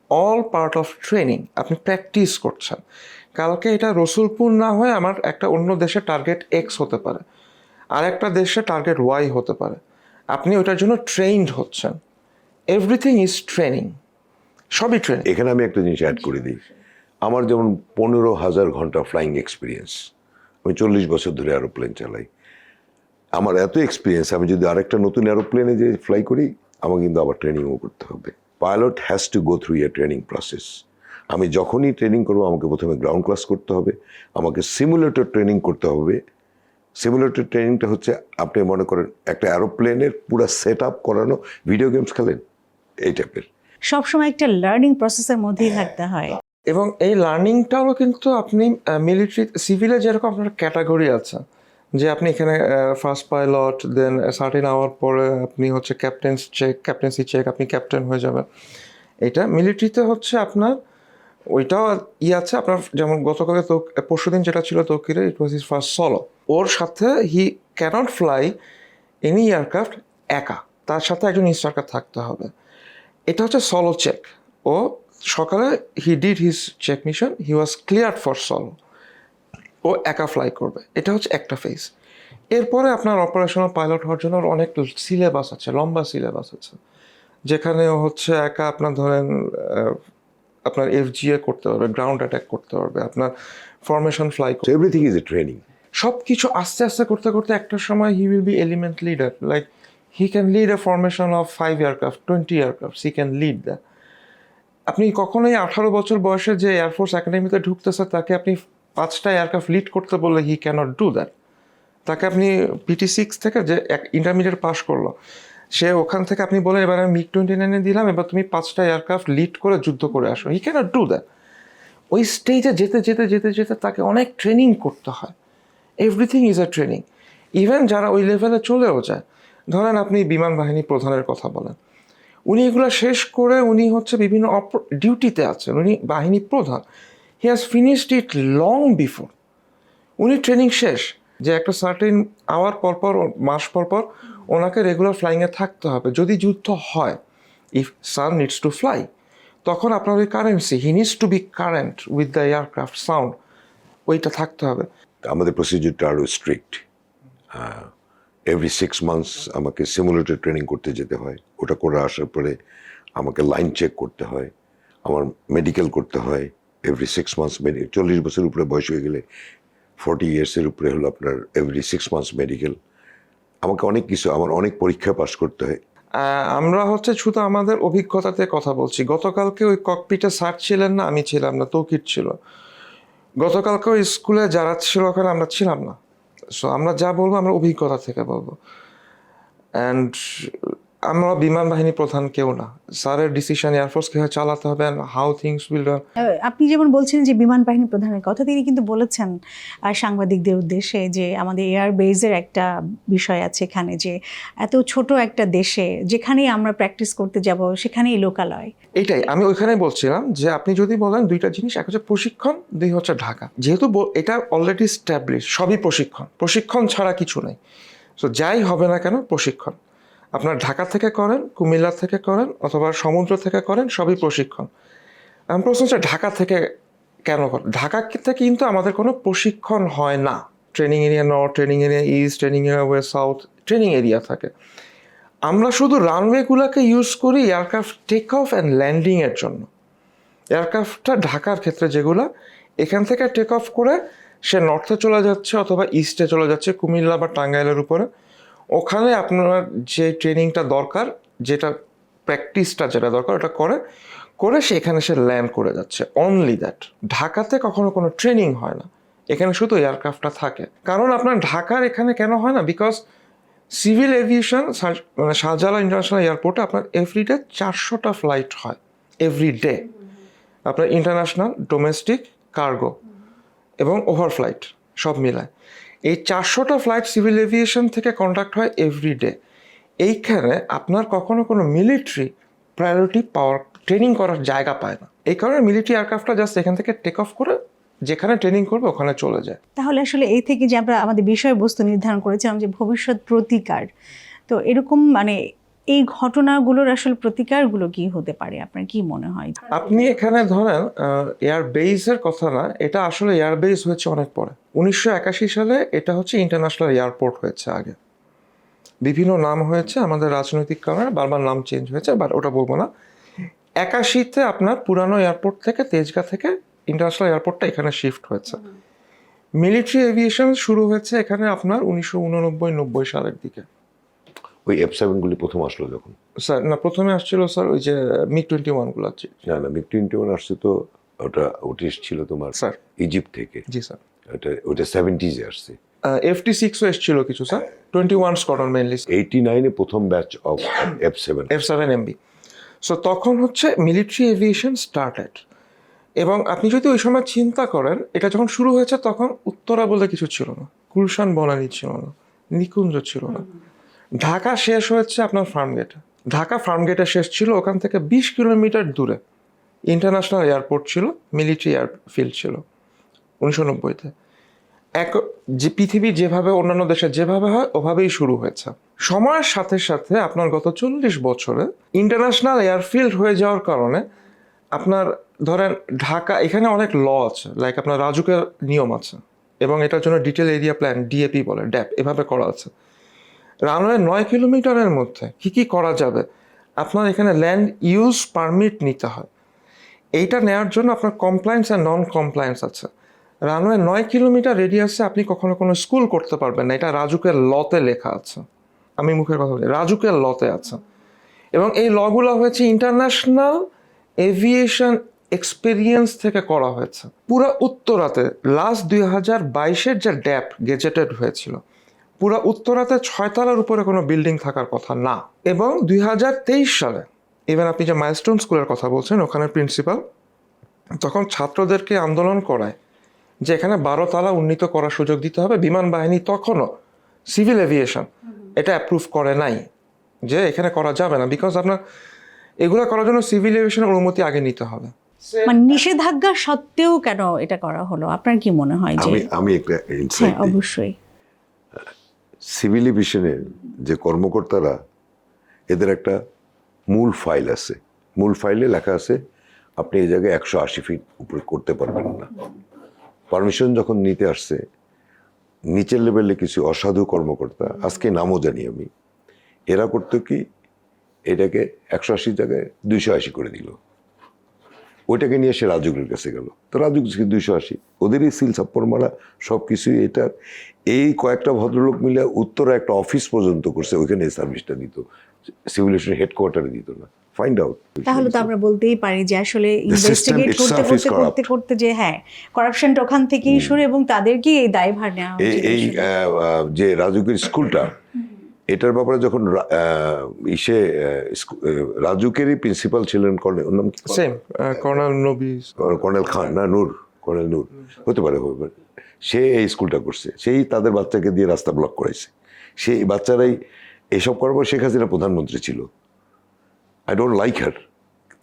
অল পার্ট অফ ট্রেনিং, আপনি প্র্যাকটিস করছেন। কালকে এটা রসুলপুর না হয়ে আমার একটা অন্য দেশের টার্গেট এক্স হতে পারে, আর একটা দেশের টার্গেট ওয়াই হতে পারে। আপনি ওইটার জন্য ট্রেইনড হচ্ছেন। এভরিথিং ইজ ট্রেনিং, সবই ট্রেনিং। এখানে আমি একটা জিনিস অ্যাড করে দিই। আমার যেমন 15,000 ঘন্টা ফ্লাইং এক্সপিরিয়েন্স, আমি 40 বছর ধরে এরোপ্লেন চালাই। আমার এত এক্সপিরিয়েন্স, আমি যদি আরেকটা নতুন এরোপ্লেনে যে ফ্লাই করি, আমাকে কিন্তু আবার ট্রেনিংও করতে হবে। Pilot has to go through a training process. আমি যখনই ট্রেনিং করবো, আমাকে প্রথমে গ্রাউন্ড ক্লাস করতে হবে, আমাকে সিমুলেটর ট্রেনিং করতে হবে, সিমুলেটর ট্রেনিংটা হচ্ছে আপনি মনে করেন একটা অ্যারোপ্লেনের পুরো সেট আপ করানো, ভিডিও গেমস খেলেন এই টাইপের। সবসময় একটা লার্নিং প্রসেসের মধ্যেই থাকতে হয়। এবং এই লার্নিংটাও কিন্তু আপনি মিলিটারি সিভিলে যেরকম আপনার ক্যাটাগরি আছে, যে আপনি এখানে ফার্স্ট পাইলট, দেন সার্টেন আওয়ার পরে আপনি হচ্ছে ক্যাপ্টেন্সি চেক, আপনি ক্যাপ্টেন হয়ে যাবেন। এটা মিলিটারিতে হচ্ছে আপনার ওইটাও আছে আপনার, যেমন গতকালে তো পরশুদিন যেটা ছিল তৌকিরে, ইট ওয়াজ হিজ ফার্স্ট সলো। ওর সাথে হি ক্যানট ফ্লাই এনি এয়ারক্রাফট একা, তার সাথে একজন ইনস্ট্রাক্টর থাকতে হবে। এটা হচ্ছে সলো চেক। ও সকালে he did his check mission, he was clear for solo. ও একা ফ্লাই করবে, এটা হচ্ছে একটা ফেজ। এরপরে আপনার অপারেশনাল পাইলট হওয়ার জন্য অনেক সিলেবাস আছে, লম্বা সিলেবাস আছে, যেখানে হচ্ছে একা আপনার ধরেন আপনার এফজিএ করতে পারবে, গ্রাউন্ড অ্যাটাক করতে পারবে, আপনার ফরমেশন ফ্লাই করতে, এভরিথিং ইজ এ ট্রেনিং। সব কিছু আস্তে আস্তে করতে করতে একটা সময় he will be element leader, like he can lead a formation of 5 aircraft, 20 aircraft, he can lead that. আপনি কখনোই 18 বছর বয়সে যে এয়ারফোর্স একাডেমিতে ঢুকতেছে তাকে আপনি 5টা এয়ারক্রাফট লিড করতে বললে হি ক্যানট ডু দ্যাট। তাকে আপনি PT6 থেকে যে ইন্টারমিডিয়েট পাস করলো, সে ওখান থেকে আপনি বলেন এবার আমি MiG-29 দিলাম, এবার তুমি 5টা এয়ারক্রাফট লিড করে যুদ্ধ করে আসো, হি ক্যানট ডু দ্যাট। ওই স্টেজে যেতে যেতে যেতে যেতে তাকে অনেক ট্রেনিং করতে হয়। Everything is a training. Even যারা ওই লেভেলে চলেও যায়, ধরেন আপনি বিমান বাহিনী প্রধানের কথা বলেন, উনি এগুলো শেষ করে উনি হচ্ছে বিভিন্ন ডিউটিতে আছেন, উনি বাহিনী প্রধান, he has finished it long before. উনি ট্রেনিং শেষ, যে একটা সার্টেন আওয়ার পরপর, মাস পরপর ওনাকে রেগুলার ফ্লাইংয়ে থাকতে হবে। যদি যুদ্ধ হয়, if son needs to fly, তখন আপনার ওই currency, he needs to be current with the aircraft sound, ওইটা থাকতে হবে। আমাদের প্রসিডিউরটা আরও স্ট্রিক্ট। এভরি 6 মান্থস আমাকে সিমুলেটর ট্রেনিং করতে যেতে হয়। ওটা করে আসার পরে আমাকে লাইন চেক করতে হয়, আমার মেডিকেল করতে হয় এভরি 6 মান্থস। 40 বছর উপরে বয়স হয়ে গেলে, 40 ইয়ার্সের উপরে হলো আপনার এভরি 6 মান্থস মেডিকেল। আমাকে অনেক কিছু, আমার অনেক পরীক্ষা পাস করতে হয়। আমরা হচ্ছে শুধু আমাদের অভিজ্ঞতাতে কথা বলছি। গতকালকে ওই ককপিটে স্যার ছিলেন না, আমি ছিলাম না, তৌকির ছিল। গতকালকে ওই স্কুলে যারা ছিল ওখানে আমরা ছিলাম না। সো আমরা যা বলবো আমরা অভিজ্ঞতা থেকে বলবো। অ্যান্ড আমরা বিমান বাহিনী প্রধান কেউ না। স্যারের ডিসিশন এয়ারফোর্স কীভাবে চালাতে হবে, হাউ থিংস উইল রান। আপনি যেমন বলছেন যে বিমান বাহিনী প্রধানের কথা, তিনি কিন্তু বলেছেন সাংবাদিকদের উদ্দেশ্যে যে আমাদের এয়ার বেজের একটা বিষয় আছে এখানে, যে এত ছোট একটা দেশে যেখানেই আমরা প্র্যাকটিস করতে যাব সেখানেই লোকালয়। এইটাই আমি ওইখানে বলছিলাম, যে আপনি যদি বলেন দুইটা জিনিস, এক হচ্ছে প্রশিক্ষণ, দুই হচ্ছে ঢাকা। যেহেতু এটা অলরেডি স্ট্যাবলিশ, সবই প্রশিক্ষণ, প্রশিক্ষণ ছাড়া কিছু নেই। সো যাই হবে না কেন প্রশিক্ষণ, আপনার ঢাকা থেকে করেন, কুমিল্লা থেকে করেন, অথবা সমুদ্র থেকে করেন, সবই প্রশিক্ষণ। আমার প্রশ্ন হচ্ছে ঢাকা থেকে কেন করেন? ঢাকা থেকে কিন্তু আমাদের কোনো প্রশিক্ষণ হয় না। Training area north, training area east, training area West, south, training area থাকে। আমরা শুধু রানওয়েগুলোকে ইউজ করি এয়ারক্রাফট টেক অফ অ্যান্ড ল্যান্ডিংয়ের জন্য। এয়ারক্রাফটটা ঢাকার ক্ষেত্রে যেগুলো এখান থেকে টেক অফ করে সে নর্থে চলে যাচ্ছে অথবা ইস্টে চলে যাচ্ছে, কুমিল্লা বা টাঙ্গাইলের উপরে, ওখানে আপনার যে ট্রেনিংটা দরকার, যেটা প্র্যাকটিসটা যেটা দরকার, ওটা করে সেখানে সে ল্যান্ড করে যাচ্ছে, অনলি দ্যাট। ঢাকাতে কখনো কোনো ট্রেনিং হয় না, এখানে শুধু এয়ারক্রাফটটা থাকে। কারণ আপনার ঢাকার এখানে কেন হয় না? বিকজ সিভিল এভিয়েশন মানে শাহজালাল ইন্টারন্যাশনাল এয়ারপোর্টে আপনার এভরিডে 400টা ফ্লাইট হয়, এভরিডে। আপনার ইন্টারন্যাশনাল, ডোমেস্টিক, কার্গো এবং ওভারফ্লাইট সব মিলায় এই 400টা ফ্লাইট সিভিল এভিয়েশন থেকে কন্ডাক্ট হয় এভরিডে। এইখানে আপনার কখনো কোনো মিলিটারি প্রায়োরিটি পাওয়ার, ট্রেনিং করার জায়গা পায় না। এই কারণে মিলিটারি এয়ারক্রাফটটা জাস্ট এখান থেকে টেক অফ করে যেখানে ট্রেনিং করবে ওখানে চলে যায়। তাহলে আসলে এই থেকে যে আমরা আমাদের বিষয়বস্তু নির্ধারণ করেছিলাম যে ভবিষ্যৎ প্রতিকার, তো এরকম মানে এই ঘটনাগুলোর আসলে প্রতিকারগুলো কি হতে পারে, আপনার কি মনে হয়? আপনি এখানে ধরেন এয়ার বেসের কথা না, এটা আসলে এয়ার বেস হয়েছে অনেক পরে। 1981 সালে এটা হচ্ছে ইন্টারন্যাশনাল এয়ারপোর্ট হয়েছে। আগে বিভিন্ন নাম হয়েছে, আমাদের রাজনৈতিক কারণে বারবার নাম চেঞ্জ হয়েছে, বাট ওটা বলবো না। 81-তে আপনার পুরানো এয়ারপোর্ট থেকে, তেজগাঁ থেকে ইন্টারন্যাশনাল এয়ারপোর্টটা এখানে শিফট হয়েছে। মিলিটারি এভিয়েশন শুরু হয়েছে এখানে আপনার 1989-90 সালের দিকে। ওই F-7 গুলি প্রথম আসলো যখন, স্যার না, প্রথমে আসছিল স্যার ওই যে MiG-21 গুলো। না MiG-21 আসছে তো, ওটা ছিল তোমার স্যার ইজিপ্ট থেকে। জি স্যার। ওটা 70s আসছে। FT6ও এসেছিল কিছু স্যার, 21 স্কোয়াড্রন মেইনলি, 89-এ প্রথম ব্যাচ অফ F7MB। সো তখন হচ্ছে মিলিটারি এভিয়েশন স্টার্টেড। এবং আপনি যদি ওই সময় চিন্তা করেন, এটা যখন শুরু হয়েছে তখন উত্তরা বলে কিছু ছিল না, গুলশান বনানী ছিল না, নিকুঞ্জ ছিল না। ঢাকা শেষ হয়েছে আপনার ফার্মগেটে, ঢাকা ফার্মগেটে শেষ ছিল, ওখান থেকে 20 কিলোমিটার দূরে ইন্টারন্যাশনাল এয়ারপোর্ট ছিল, মিলিটারি এয়ারফিল্ড ছিল 1990-তে। যে পৃথিবী যেভাবে অন্যান্য দেশে যেভাবে হয় ওভাবেই শুরু হয়েছে। সময়ের সাথে সাথে আপনার গত 40 বছরে ইন্টারন্যাশনাল এয়ারফিল্ড হয়ে যাওয়ার কারণে আপনার ধরেন ঢাকা, এখানে অনেক ল আছে, লাইক আপনার রাজুকের নিয়ম আছে এবং এটার জন্য ডিটেল এরিয়া প্ল্যান, DAP বলে, ড্যাপ, এভাবে করা আছে। রানওয়ে 9 কিলোমিটারের মধ্যে কি কি করা যাবে, আপনার এখানে ল্যান্ড ইউজ পারমিট নিতে হয়। এইটা নেওয়ার জন্য আপনার কমপ্লায়েন্স আর নন কমপ্লায়েন্স আছে। রানওয়ে 9 কিলোমিটার রেডিয়াসে আপনি কখনো কোনো স্কুল করতে পারবেন না, এটা রাজুকের লতে লেখা আছে, আমি মুখের কথা বলি, রাজুকের লতে আছে। এবং এই লগুলো হয়েছে ইন্টারন্যাশনাল এভিয়েশন এক্সপেরিয়েন্স থেকে করা হয়েছে। পুরো উত্তরাতে লাস্ট 2022-এর যে ড্যাপ গেজেটেড হয়েছিল, পুরো উত্তরাতে 6 তলার উপরে কোনো বিল্ডিং থাকার কথা না। এবং 2023 সালে ইভেন আপনি যে মাইলস্টোন স্কুলের কথা বলছেন, ওখানে প্রিন্সিপাল তখন ছাত্রদেরকে আন্দোলন করায় যে এখানে 12 তলা উন্নীত করার সুযোগ দিতে হবে। বিমান বাহিনী তখনও সিভিল এভিয়েশন এটা অ্যাপ্রুভ করে নাই যে এখানে করা যাবে না, বিকজ আপনার এগুলো করার জন্য সিভিল এভিয়েশনের অনুমতি আগে নিতে হবে। মানে নিষেধাজ্ঞা সত্ত্বেও কেন এটা করা হলো, আপনার কি মনে হয়? যে আমি একটা ইনসাইট দিই। অবশ্যই সিভিল এভিয়েশনের যে কর্মকর্তারা, এদের একটা মূল ফাইল আছে, মূল ফাইলে লেখা আছে আপনি এই জায়গায় 180 ফিট উপরে করতে পারবেন না। পারমিশন যখন নিতে আসছে, নিচের লেভেলে কিছু অসাধু কর্মকর্তা, আজকে নামও জানি আমি, এরা করতো কি, এটাকে 180 জায়গায় 280 করে দিল। ওইটাকে নিয়ে সে রাজুকের কাছে গেল, তো রাজুক 280, ওদেরই সিল ছাপ্পর মারা সব কিছুই। এটা এই কয়েকটা ভদ্রলোক মিলে উত্তরা একটা অফিস পর্যন্ত করছে, ওইখানে এই সার্ভিসটা দিত, সিভিলেশন হেডকোয়ার্টারে দিত না। Find out. তাহলে তো আমরা বলতেই পারি যে আসলে ইনভেস্টিগেট করতে করতে যে করাপশনটা ওখান থেকেই শুরু, এবং তাদেরকেই এই দায়ভার নেওয়া উচিত। এই যে রাজুকের স্কুলটা, এটার ব্যাপারে যখন রাজুকেরই প্রিন্সিপাল ছিলেন কর্নেল খান, না নূর, কর্নেল নূর হতে পারে, সে এই স্কুলটা করছে, সেই তাদের বাচ্চাকে দিয়ে রাস্তা ব্লক করেছে। সেই বাচ্চারাই এইসব করার পর শেখ হাসিনা প্রধানমন্ত্রী ছিল, আই ডোন্ট লাইক হার।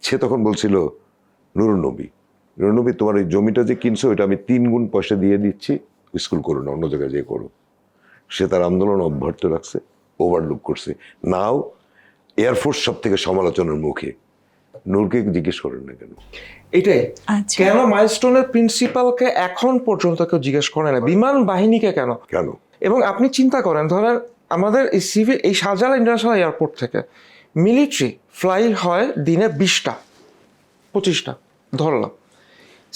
সে তখন বলছিল, নুরুন্নবী তোমার এই জমিটা যে কিনছো, এটা আমি 3 গুণ পয়সা দিয়ে দিচ্ছি, স্কুল করো না, অন্য জায়গায় যেয়ে করো। সে তার আন্দোলন অব্যাহত রাখছে, ওভারলুক করছে। নাও এয়ারফোর্স সব থেকে সমালোচনার মুখে। নূরকে জিজ্ঞেস করেন না কেন? এটাই কেন মাইলস্টোনের প্রিন্সিপালকে এখন পর্যন্ত কেউ জিজ্ঞেস করে না, বিমান বাহিনীকে কেন? এবং আপনি চিন্তা করেন, ধরেন আমাদের এই সিভিল, এই শাহজালাল ইন্টারন্যাশনাল এয়ারপোর্ট থেকে মিলিটারি ফ্লাই হয় দিনে 20টা 25টা ধরলাম।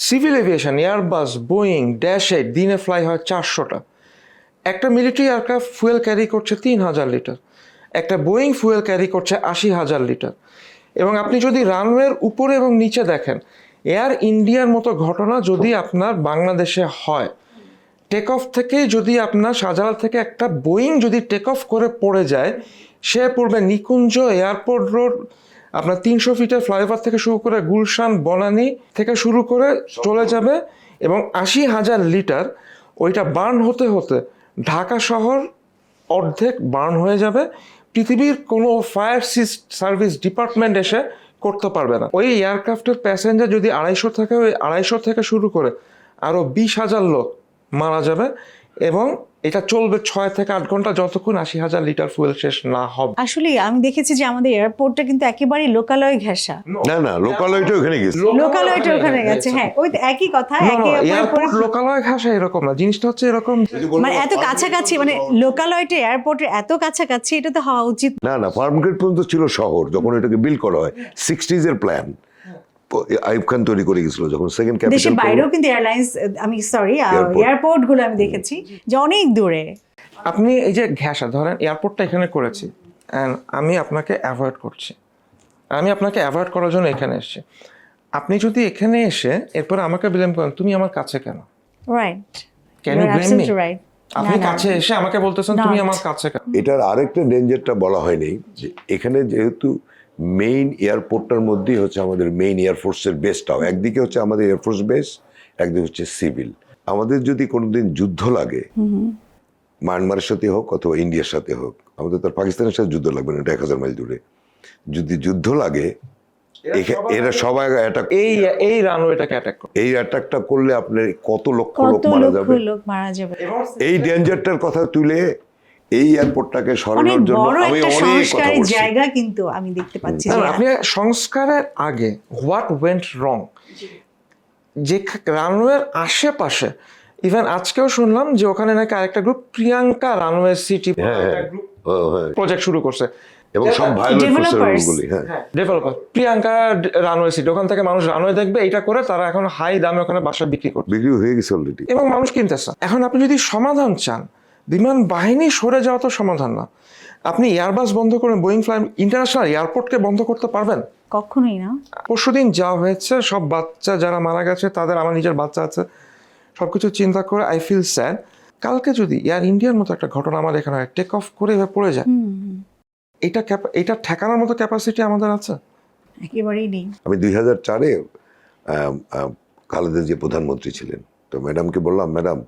সিভিল এভিয়েশন, এয়ারবাস, বোয়িং, ড্যাশ-8 দিনে ফ্লাই হয় 400টা। একটা মিলিটারি এয়ারক্রাফট ফুয়েল ক্যারি করছে 3000 লিটার, একটা বোয়িং ফুয়েল ক্যারি করছে 80,000 লিটার। এবং আপনি যদি রানওয়ের উপরে এবং নিচে দেখেন, এয়ার ইন্ডিয়ার মতো ঘটনা যদি আপনার বাংলাদেশে হয়, টেক অফ থেকে যদি আপনার শাহজালাল থেকে একটা বোয়িং যদি টেক অফ করে পড়ে যায়, সে পড়বে নিকুঞ্জ এয়ারপোর্ট রোড, আপনার 300 ফিটের ফ্লাইওভার থেকে শুরু করে গুলশান বনানী থেকে শুরু করে চলে যাবে, এবং 80,000 লিটার ওইটা বার্ন হতে হতে ঢাকা শহর অর্ধেক বার্ন হয়ে যাবে। পৃথিবীর কোনো ফায়ার সার্ভিস ডিপার্টমেন্ট এসে করতে পারবে না। ওই এয়ারক্রাফটের প্যাসেঞ্জার যদি 250 থাকে, ওই 250 থেকে শুরু করে আরও 20,000 লোক মারা যাবে, এবং এটা চলবে 6 থেকে 8 ঘন্টা, যতক্ষণ 80,000 লিটার ফুয়েল শেষ না হবে। আসলে আমি দেখেছি যে আমাদের এয়ারপোর্টটা কিন্তু একেবারে লোকালয় ঘেঁষা। না লোকালয়টা ওখানে গেছে, লোকালয়টা ওখানে গেছে। হ্যাঁ, ওই একই কথা, এয়ারপোর্ট লোকালয় ঘেঁষা এরকম না, জিনিসটা হচ্ছে এরকম, মানে এত কাছাকাছি, মানে লোকালয়টা এয়ারপোর্টের এত কাছাকাছি, এটা তো হওয়া উচিত না। ফার্মগেট পর্যন্ত ছিল শহর, যখন এটাকে বিল্ড করা হয় 60s এর প্ল্যান আইয়ুব খান তৈরি করে গেছিল, যখন সেকেন্ড ক্যাপিটাল। দেশের বাইরেও কিন্তু এয়ারপোর্ট গুলো আমি দেখেছি যে অনেক দূরে। আপনি এই যে ঘেঁষা ধরেন, এয়ারপোর্টটা এখানে করেছি, আমি আপনাকে অ্যাভয়েড করছি, আমি আপনাকে অ্যাভয়েড করার জন্য এখানে এসেছি। আপনি যদি এখানে এসে এরপর আমাকে ব্লেম করেন, তুমি আমার কাছে কেন, right, can you blame me? আপনি না, কাছে এসে আমাকে বলতেছেন তুমি আমার কাছে এটার আরেকটা ডেঞ্জারটা বলা হয়নি যে এখানে যেহেতু মেইন এয়ারপোর্টটার মধ্যেই হচ্ছে আমাদের মেইন এয়ারফোর্সের বেসটাও, একদিকে হচ্ছে আমাদের এয়ারফোর্স বেস, একদিকে হচ্ছে সিভিল। আমাদের যদি কোনোদিন যুদ্ধ লাগে, মায়ানমারের সাথে হোক অথবা ইন্ডিয়ার সাথে হোক, আমাদের তো আর পাকিস্তানের সাথে যুদ্ধ লাগবে না, এটা 1000 মাইল দূরে। যদি যুদ্ধ লাগে এরা সবাই অ্যাটাক, এই রানওয়েটাকে অ্যাটাক করে, এই অ্যাটাকটা করলে আপনার কত লক্ষ লোক কত মারা লক্ষ যাবে। লোক মারা যাবে। এই ডেঞ্জারটার কথা তুলে এই এয়ারপোর্টটাকে অনেক সরানোর জন্য বড় আমি একটা অনেক কথা সংস্কারের বলছি। জায়গা কিন্তু আমি দেখতে পাচ্ছি যে আপনি সংস্কারের আগে হোয়াট ওয়েন্ট রং, যে রানওয়ের আশেপাশে ইভেন আজকেও শুনলাম যে ওখানে নাকি আরেকটা group Priyanka runway city group project শুরু করছে এবং সব ভায়োলেট Developers. গুলি, হ্যাঁ ডেভেলপার প্রিয়াঙ্কা রানওয়ে সিটি, ওখান থেকে মানুষ রানওয়ে দেখবে, এটা করে তারা এখন হাই দামে ওখানে বাসা বিক্রি করছে বিক্রি হয়ে গেছে অলরেডি। এবং মানুষ কিনতেছে। এখন আপনি যদি সমাধান চান, বিমান বাহিনী সরে যাওয়া তো সমাধান না। আপনি এয়ারবাস বন্ধ করে বোয়িং ফ্লাই ইন্টারন্যাশনাল এয়ারপোর্টকে বন্ধ করতে পারবেন? কখনোই না। পরশুদিন যা হয়েছে, সব বাচ্চা যারা মারা গেছে তাদের, আমার নিজের বাচ্চা আছে, সবকিছু চিন্তা করে আই ফিল স্যাড। কালকে যদি এয়ার ইন্ডিয়ার মতো একটা ঘটনা আমার এখানে হয়, টেক অফ করে এভাবে পড়ে যায়, এটা ঠেকানোর মতো ক্যাপাসিটি আমাদের আছে? একেবারেই নেই। আমি 2004-এ খালেদা যে প্রধানমন্ত্রী ছিলেন, তো ম্যাডামকে বললাম, ম্যাডাম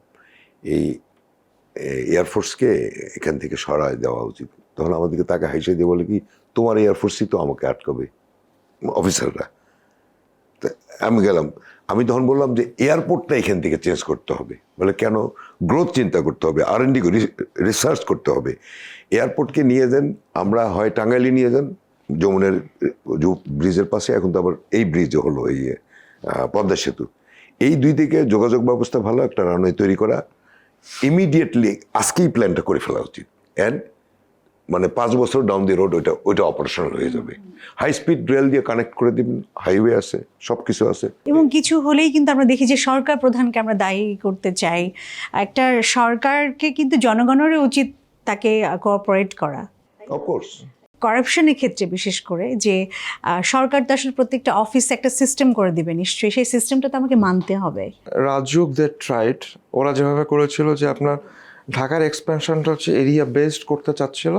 এই এয়ারফোর্সকে এখান থেকে সরায় দেওয়া উচিত। তখন আমাদেরকে তাকে হাইসে দিয়ে বলে কি, তোমার এয়ারফোর্সই তো আমাকে আটকাবে অফিসাররা। তা আমি গেলাম, আমি তখন বললাম যে এয়ারপোর্টটা এখান থেকে চেঞ্জ করতে হবে। বলে কেন? গ্রোথ চিন্তা করতে হবে, R&D রিসার্চ করতে হবে। এয়ারপোর্টকে নিয়ে যান, আমরা হয় টাঙ্গাইলে নিয়ে যান, যমুনের ব্রিজের পাশে, এখন তো আবার এই ব্রিজও হলো, এই পদ্মা সেতু, এই দুই দিকে যোগাযোগ ব্যবস্থা ভালো, একটা রানওয়ে তৈরি করা ইমিডিয়েটলি, আজকেই প্ল্যানটা করে ফেলা উচিত। অ্যান্ড মানে 5 বছর ডাউন দি রোড ওইটা অপারেশনাল হয়ে যাবে। হাই স্পিড রেল দিয়ে কানেক্ট করে দিবেন, হাইওয়ে আছে, সব কিছু আছে। এবং কিছু হলেই কিন্তু আমরা দেখি যে সরকার প্রধানকে আমরা দায়ী করতে চাই। একটা সরকারকে কিন্তু জনগণেরও উচিত তাকে কোঅপারেট করা। অফকোর্স করাপশনের ক্ষেত্রে বিশেষ করে যে সরকার তো আসলে প্রত্যেকটা অফিসে একটা সিস্টেম করে দিবে, নিশ্চয়ই সেই সিস্টেমটা তো আমাকে মানতে হবে। রাজুক দে ট্রাইড, ওরা যেভাবে করেছিল যে আপনার ঢাকার এক্সপেনশনটা হচ্ছে এরিয়া বেসড করতে চাচ্ছিল,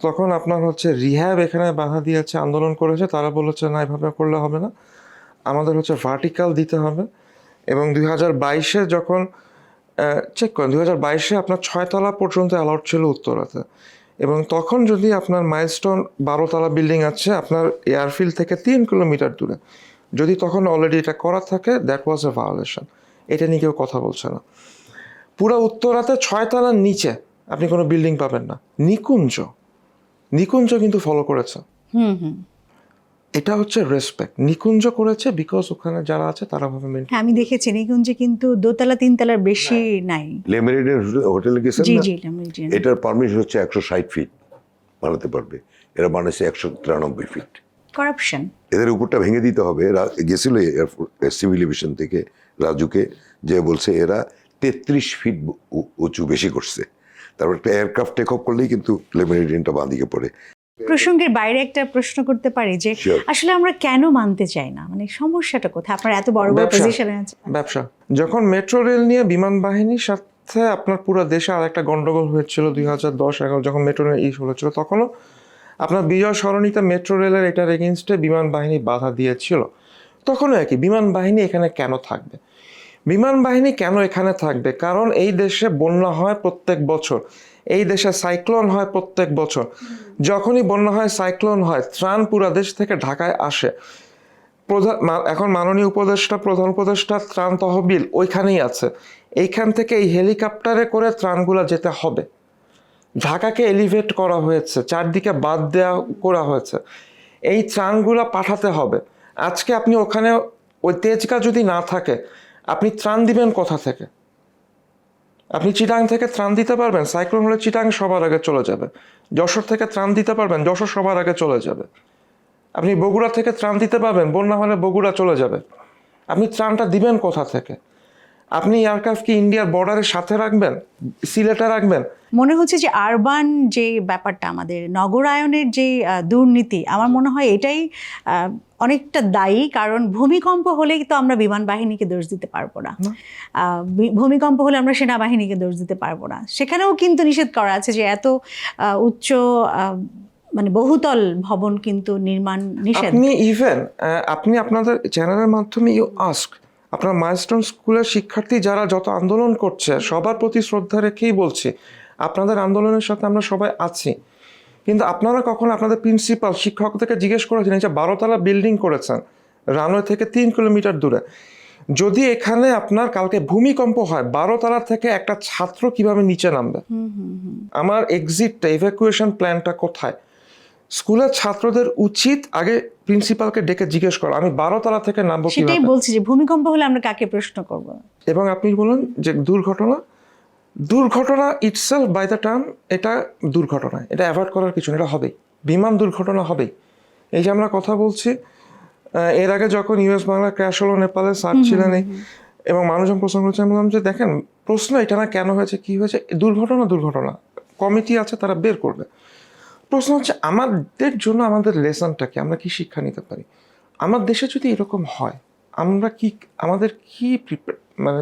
তখন আপনার হচ্ছে রিহ্যাব এখানে বাধা দিয়েছে, আন্দোলন করেছে, তারা বলেছে না এভাবে করলে হবে না, আমাদের হচ্ছে ভার্টিক্যাল দিতে হবে। এবং 2022-এ যখন চেক করেন, 2022-এ আপনার 6 তলা পর্যন্ত অ্যালাউড ছিল উত্তরাতে, এবং তখন যদি আপনার মাইলস্টোন 12 তলা বিল্ডিং আছে আপনার এয়ারফিল্ড থেকে 3 কিলোমিটার দূরে, যদি তখন অলরেডি এটা করা থাকে, দ্যাট ওয়াজ এ ভায়োলেশন। এটা নিয়ে কেউ কথা বলছে না। পুরো উত্তরাতে 6 তলার নিচে আপনি কোনো বিল্ডিং পাবেন না। নিকুঞ্জ কিন্তু ফলো করেছে। এটা হচ্ছে রেসপেক্ট। নিকুঞ্জ করেছে বিকজ ওখানে যারা আছে তারা ভাবে মেনটেন। হ্যাঁ, আমি দেখেছি নিকুঞ্জে কিন্তু 2 তলা 3 তলার বেশি নাই। লে মেরিডিয়ান হোটেলে গেছেন জি না? জি, মেরিডিয়ান। এটার পারমিশন হচ্ছে 160 ফিট বানাতে পারবে, এরা বানাইছে 193 ফিট। করাপশন। এদের উপরটা ভেঙে দিতে হবে। গেছিল সিভিল এভিয়েশন থেকে রাজুকে, যে বলছে এরা 33 ফিট উঁচু বেশি করছে। তারপর একটা এয়ারক্রাফট টেক অফ করলেই কিন্তু লে মেরিডিয়ানটা বাঁ দিকে পড়ে। প্রসঙ্গের বাইরে একটা প্রশ্ন করতে পারি যে Sure. আসলে আমরা কেন মানতে চাই না, মানে সমস্যাটা কোথায়? আপনার এত বড় বড় ব্যবসা। পজিশনে আছে। ব্যবসা। যখন মেট্রো রেল নিয়ে বিমান বাহিনীর সাথে আপনার পুরো দেশে আর একটা গন্ডগোল হয়েছিল 2010-11 যখন মেট্রো রেল ইস্যু হয়েছিল, তখনও আপনার বিজয় সরণিতে মেট্রো রেলের এটার এগেনস্টে বিমান বাহিনী বাধা দিয়েছিল। তখনও একই, বিমান বাহিনী এখানে কেন থাকবে? বিমান বাহিনী কেন এখানে থাকবে? কারণ এই দেশে বন্যা হয় প্রত্যেক বছর, এই দেশে সাইক্লোন হয় প্রত্যেক বছর। যখনই বন্যা হয়, সাইক্লোন হয়, ত্রাণ পুরা দেশ থেকে ঢাকায় আসে। এখন মাননীয় উপদেষ্টা, প্রধান উপদেষ্টা ত্রাণ তহবিল ওইখানেই আছে। এইখান থেকে এই হেলিকপ্টারে করে ত্রাণগুলো যেতে হবে। ঢাকাকে এলিভেট করা হয়েছে, চারদিকে বাদ দেওয়া করা হয়েছে, এই ত্রাণগুলো পাঠাতে হবে। আজকে আপনি ওখানে ওই তেজগা যদি না থাকে, আপনি ত্রাণ দিবেন কোথা থেকে? আপনি চিটাং থেকে ত্রাণ দিতে পারবেন? সাইক্লোন হলে চিটাং সবার আগে চলে যাবে। যশোর থেকে ত্রাণ দিতে পারবেন? যশোর সবার আগে চলে যাবে। আপনি বগুড়া থেকে ত্রাণ দিতে পারবেন? বন্যা হলে বগুড়া চলে যাবে। আপনি ত্রাণটা দিবেন কোথা থেকে? আপনি এয়ারক্রাফট কি ইন্ডিয়ার বর্ডারের সাথে রাখবেন, সিলেটে রাখবেন? মনে হচ্ছে যে আরবান যে ব্যাপারটা, আমাদের নগরায়নের যে দুর্নীতি, আমার মনে হয় এটাই অনেকটা দায়ী, কারণ ভূমিকম্প হলেই তো আমরা বিমান বাহিনীকে দোষ দিতে পারবো না। ভূমিকম্প হলে আমরা সেনাবাহিনীকে দোষ দিতে পারবো না। সেখানেও কিন্তু নিষেধ করা আছে যে এত উচ্চ মানে বহুতল ভবন কিন্তু নির্মাণ নিষেধ। আপনি ইভেন আপনি আপনাদের চ্যানেলের মাধ্যমে ইউ আস্ক আপনার মাইলস্টোন স্কুলের শিক্ষার্থী যারা যত আন্দোলন করছে সবার প্রতি শ্রদ্ধা রেখেই বলছি, আপনাদের আন্দোলনের সাথে আমরা সবাই আছি, কিন্তু আপনারা কখন আপনাদের প্রিন্সিপাল শিক্ষকদেরকে জিজ্ঞেস করেছেন যে 12তলা বিল্ডিং করেছেন রানওয়ে থেকে 3 কিলোমিটার দূরে, যদি এখানে আপনার কালকে ভূমিকম্প হয় 12তলা থেকে একটা ছাত্র কিভাবে নিচে নামবে? আমার এক্সিটটা ইভ্যাকুয়েশন প্ল্যানটা কোথায়? স্কুলের ছাত্রদের উচিত আগে প্রিন্সিপালকে ডেকে জিজ্ঞেস করা আমি 12তলা থেকে নামবো কিভাবে। সেটাই বলছি যে ভূমিকম্প হলে আমরা কাকে প্রশ্ন করব। এবং আপনি বলুন যে দুর্ঘটনা ইটসেলফ বাই দ্য টার্ম এটা দুর্ঘটনা, এটা অ্যাভয়েড করার কিছু না, এটা হবেই, বিমান দুর্ঘটনা হবেই। এই যে আমরা কথা বলছি, এর আগে যখন ইউএস বাংলা ক্র্যাশ হলো নেপালে স্যার ছিলেন এবং মানুষজন প্রশ্ন করছে, আমি বললাম যে দেখেন প্রশ্ন এটা না কেন হয়েছে কি হয়েছে, দুর্ঘটনা কমিটি আছে তারা বের করবে। প্রশ্ন হচ্ছে আমাদের জন্য আমাদের লেসনটা কি, আমরা কি শিক্ষা নিতে পারি? আমার দেশে যদি এরকম হয় আমরা কি, আমাদের কি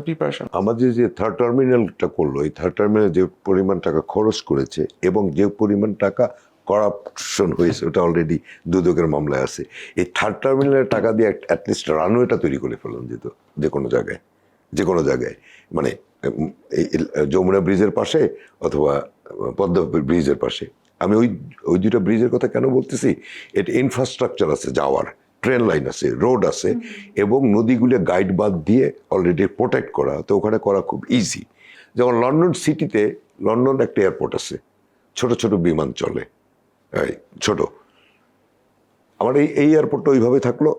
প্রিপারেশন? আমাদের যে থার্ড টার্মিনালটা করলো, এই থার্ড টার্মিনাল যে পরিমাণ টাকা খরচ করেছে এবং যে পরিমাণ টাকা করাপশন হয়েছে ওটা অলরেডি দুদকের মামলায় আছে। এই থার্ড টার্মিনালের টাকা দিয়ে অ্যাটলিস্ট রানওয়েটা তৈরি করে ফেলানো যেত যে কোনো জায়গায় মানে যমুনা ব্রিজের পাশে অথবা পদ্মা ব্রিজের পাশে। আমি ওই দুইটা ব্রিজের কথা কেন বলতেছি, এটা ইনফ্রাস্ট্রাকচার আছে, যাওয়ার ট্রেন লাইন আছে, রোড আছে, এবং নদীগুলো গাইড বাদ দিয়ে অলরেডি প্রোটেক্ট করা, তো ওখানে করা খুব ইজি। যেমন লন্ডন সিটিতে, লন্ডন একটা এয়ারপোর্ট আছে, ছোট ছোট বিমান চলে, ছোট। আমার এই এয়ারপোর্টটা ওইভাবে থাকলো,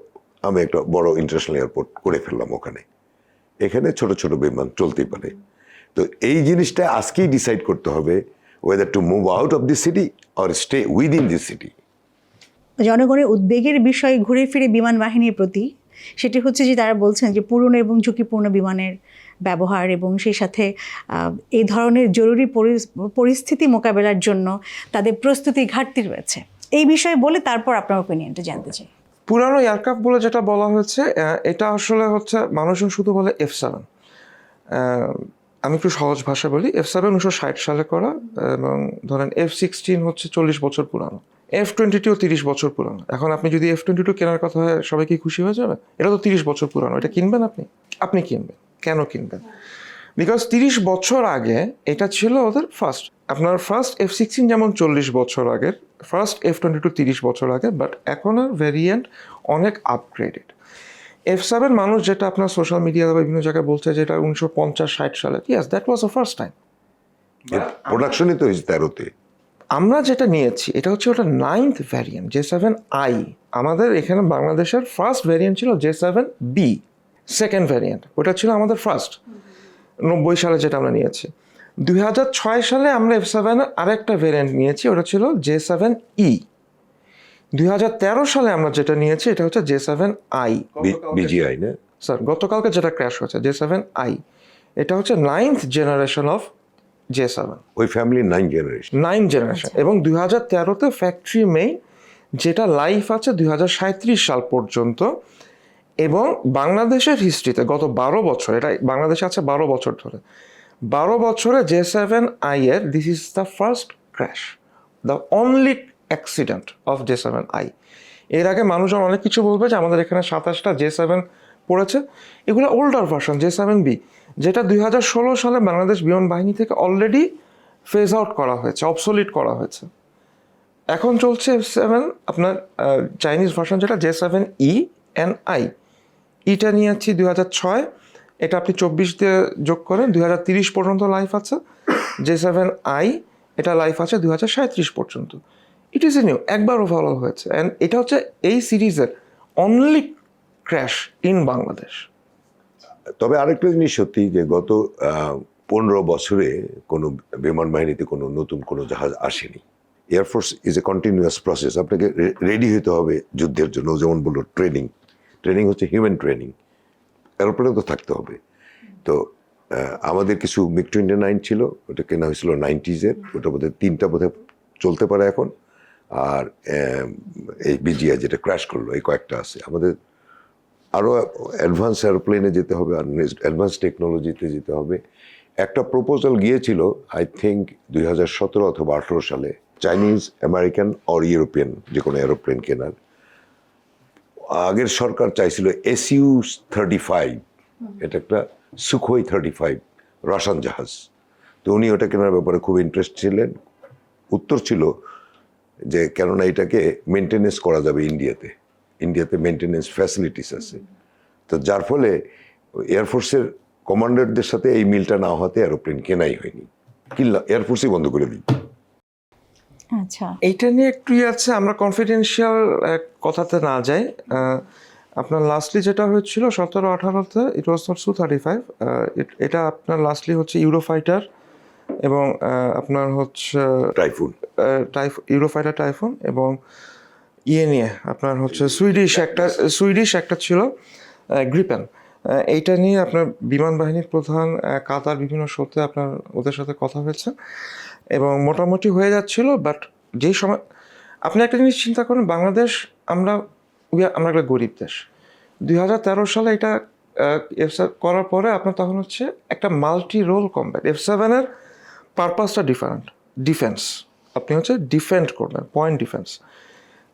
আমি একটা বড় ইন্টারন্যাশনাল এয়ারপোর্ট করে ফেললাম ওখানে, এখানে ছোট ছোট বিমান চলতেই পারে। তো এই জিনিসটা আজকেই ডিসাইড করতে হবে whether to move out of the city or stay within the city. জনগণের উদ্বেগের বিষয় ঘুরে ফিরে বিমান বাহিনীর প্রতি, সেটি হচ্ছে যে তারা বলছেন যে পুরনো এবং ঝুঁকিপূর্ণ বিমানের ব্যবহার এবং সেই সাথে এই ধরনের জরুরি পরিস্থিতি মোকাবেলার জন্য তাদের প্রস্তুতি ঘাটতি রয়েছে। এই বিষয়ে বলে তারপর আপনার ওপিনিয়নটা জানতে চাই। পুরানো এয়ারক্রাফট বলে যেটা বলা হয়েছে, এটা আসলে হচ্ছে মানুষজন শুধু বলে F7। আমি একটু সহজ ভাষা বলি, F7 1960 সালে করা, এবং ধরেন F16 হচ্ছে 40 বছর পুরানো, F22 30 বছর পুরানো। এখন আপনি যদি F22 কেনার কথা হয় সবাই কি খুশি হয়ে যাবে? এটা তো 30 বছর পুরানো, এটা কিনবেন আপনি কিনবেন। কেন কিনবেন? বিকজ 30 বছর আগে এটা ছিল ওদের ফার্স্ট। আপনার ফার্স্ট F16 যেমন 40 বছর আগের, ফার্স্ট F22 30 বছর আগে, বাট এখন আর ভ্যারিয়েন্ট অনেক আপগ্রেডেড। F7 মানুষ যেটা আপনার সোশ্যাল মিডিয়া বা বিভিন্ন জায়গায় বলছে যেটা 1950-60 সালে, yes that was the first time. প্রোডাকশনই তো হয়েছে 13-তে। আমরা যেটা নিয়েছি এটা হচ্ছে ওটা 9th ভ্যারিয়েন্ট J7I। আমাদের এখানে বাংলাদেশের ফার্স্ট ভ্যারিয়েন্ট ছিল J7B, সেকেন্ড ভ্যারিয়েন্ট, ওটা ছিল আমাদের ফার্স্ট 90 সালে যেটা আমরা নিয়েছি। 2006 সালে আমরা F7 আরেকটা ভ্যারিয়েন্ট নিয়েছি, ওটা ছিল J7E। 2013 সালে আমরা যেটা নিয়েছি এটা হচ্ছে J7I BGI না স্যার, গতকালকে যেটা ক্র্যাশ হয়েছে J7I, এটা হচ্ছে 9th জেনারেশন অফ J7, ওই ফ্যামিলি 9 জেনারেশন। এবং 2013-তে ফ্যাক্টরি মেইন, যেটা লাইফ আছে 2037 সাল পর্যন্ত। এবং বাংলাদেশের হিস্ট্রিতে গত 12 বছর, এটা বাংলাদেশে আছে 12 বছর ধরে, 12 বছরে J7I এর this is the first crash, the only accident of J7I। এর আগে মানুষজন অনেক কিছু বলবে যে আমাদের এখানে 27টা J7 পড়েছে, এগুলো ওল্ডার ভার্সন J7B, যেটা 2016 সালে বাংলাদেশ বিমান বাহিনী থেকে অলরেডি ফেজ আউট করা হয়েছে, অবসোলিট করা হয়েছে। এখন চলছে F7 আপনার চাইনিজ ভার্সন যেটা J7ENI। ইটা নিয়েছি 2006, এটা আপনি 24 দিয়ে যোগ করেন 2030 পর্যন্ত লাইফ আছে। J7I এটা লাইফ আছে 2037 পর্যন্ত। ইট ইজ এ নিউ, একবার ওভারঅল হয়েছে, অ্যান্ড এটা হচ্ছে এই সিরিজের অনলি ক্র্যাশ ইন বাংলাদেশ। তবে আরেকটা জিনিস সত্যি যে গত 15 বছরে কোনো বিমান বাহিনীতে কোনো নতুন কোনো জাহাজ আসেনি। Air force is a continuous process, আপনাকে রেডি হতে হবে যুদ্ধের জন্য। যেমন বললো ট্রেনিং হচ্ছে হিউম্যান ট্রেনিং, এরোপ্লেনে তো থাকতে হবে। তো আমাদের কিছু MiG-29 ছিল, ওটা কেনা হয়েছিল 90s, ওটা বোধহয় 3টা বোধহয় চলতে পারে এখন, আর এই বিজিআই যেটা ক্র্যাশ করলো, এই কয়েকটা আছে। আমাদের আরও অ্যাডভান্স এরোপ্লেনে যেতে হবে, আর অ্যাডভান্স টেকনোলজিতে যেতে হবে। একটা প্রপোজাল গিয়েছিল আই থিঙ্ক 2017 অথবা 2018 সালে, চাইনিজ, আমেরিকান অর ইউরোপিয়ান যে কোনো এরোপ্লেন কেনার। আগের সরকার চাইছিল SU-35, এটা একটা সুখোই 35 রাশিয়ান জাহাজ। তো উনি ওটা কেনার ব্যাপারে খুব ইন্টারেস্ট ছিলেন। উত্তর ছিল যে কেননা এটাকে মেনটেনেন্স করা যাবে ইন্ডিয়াতে মেনটেনেন্স ফ্যাসিলিটিস আছে। তো যার ফলে এয়ারফোর্সের কমান্ডারদের সাথে এই মিলটা না হতে এরোপ্লেন কেনাই হয়নি, কিনলাম এয়ারফোর্সই বন্ধ করে দিই। আচ্ছা, এইটা নিয়ে একটু আছে, আমরা কনফিডেন্সিয়াল কথাতে না যাই। আপনার লাস্টলি যেটা হয়েছিল 17-18-তে, ইট ওয়াজ নট Su-35, এটা আপনার লাস্টলি হচ্ছে ইউরোফাইটার এবং আপনার হচ্ছে টাইফুন, ইউরোফাইটার টাইফুন এবং ইয়ে নিয়ে আপনার হচ্ছে সুইডিশ একটা ছিল গ্রিপেন। এইটা নিয়ে আপনার বিমান বাহিনীর প্রধান কাতার বিভিন্ন শোতে আপনার ওদের সাথে কথা হয়েছে এবং মোটামুটি হয়ে যাচ্ছিল। বাট যেই সময় আপনি একটা জিনিস চিন্তা করেন, বাংলাদেশ আমরা একটা গরিব দেশ। 2013 সালে এটা করার পরে আপনার তখন হচ্ছে একটা মাল্টি রোল কমব্যাট। F7-এর পারপাসটা ডিফারেন্ট, ডিফেন্স, আপনি হচ্ছে ডিফেন্ড করবেন, পয়েন্ট ডিফেন্স।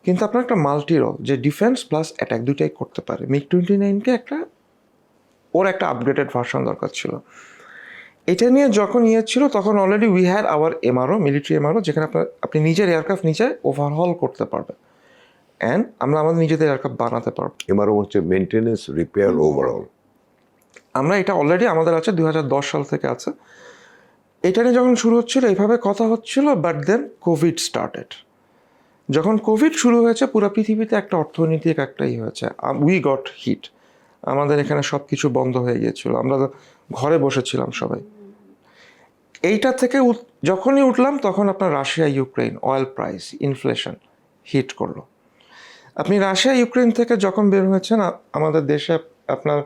কিন্তু আপনার একটা মাল্টি রোল যে ডিফেন্স প্লাস অ্যাটাক দুইটাই করতে পারে। MiG-29-কে ওর একটা আপগ্রেডেড ভার্সন দরকার ছিল। এটা নিয়ে যখন ছিল তখন already we had our MRO, military MRO, যেখানে আপনি নিজের এয়ারক্রাফট নিজে ওভারহল করতে পারবেন অ্যান্ড আমরা আমাদের নিজেদের এয়ারক্রাফট বানাতে পারবো। এমআরও হচ্ছে মেনটেনেন্স, রিপেয়ার, ওভারঅল। আমরা এটা অলরেডি আমাদের আছে, 2010 সাল থেকে আছে। এটা নিয়ে যখন শুরু হচ্ছিল এইভাবে কথা হচ্ছিল, বাট দেন কোভিড স্টার্টেড। যখন কোভিড শুরু হয়েছে পুরো পৃথিবীতে একটা অর্থনৈতিক একটাই হয়েছে, উই গট হিট। আমাদের এখানে সব কিছু বন্ধ হয়ে গিয়েছিল, আমরা ঘরে বসেছিলাম সবাই। এইটা থেকে যখনই উঠলাম তখন আপনার Russia Ukraine oil price, inflation hit করলো। আপনি রাশিয়া ইউক্রেন থেকে যখন বের হয়েছেন আমাদের দেশে আপনার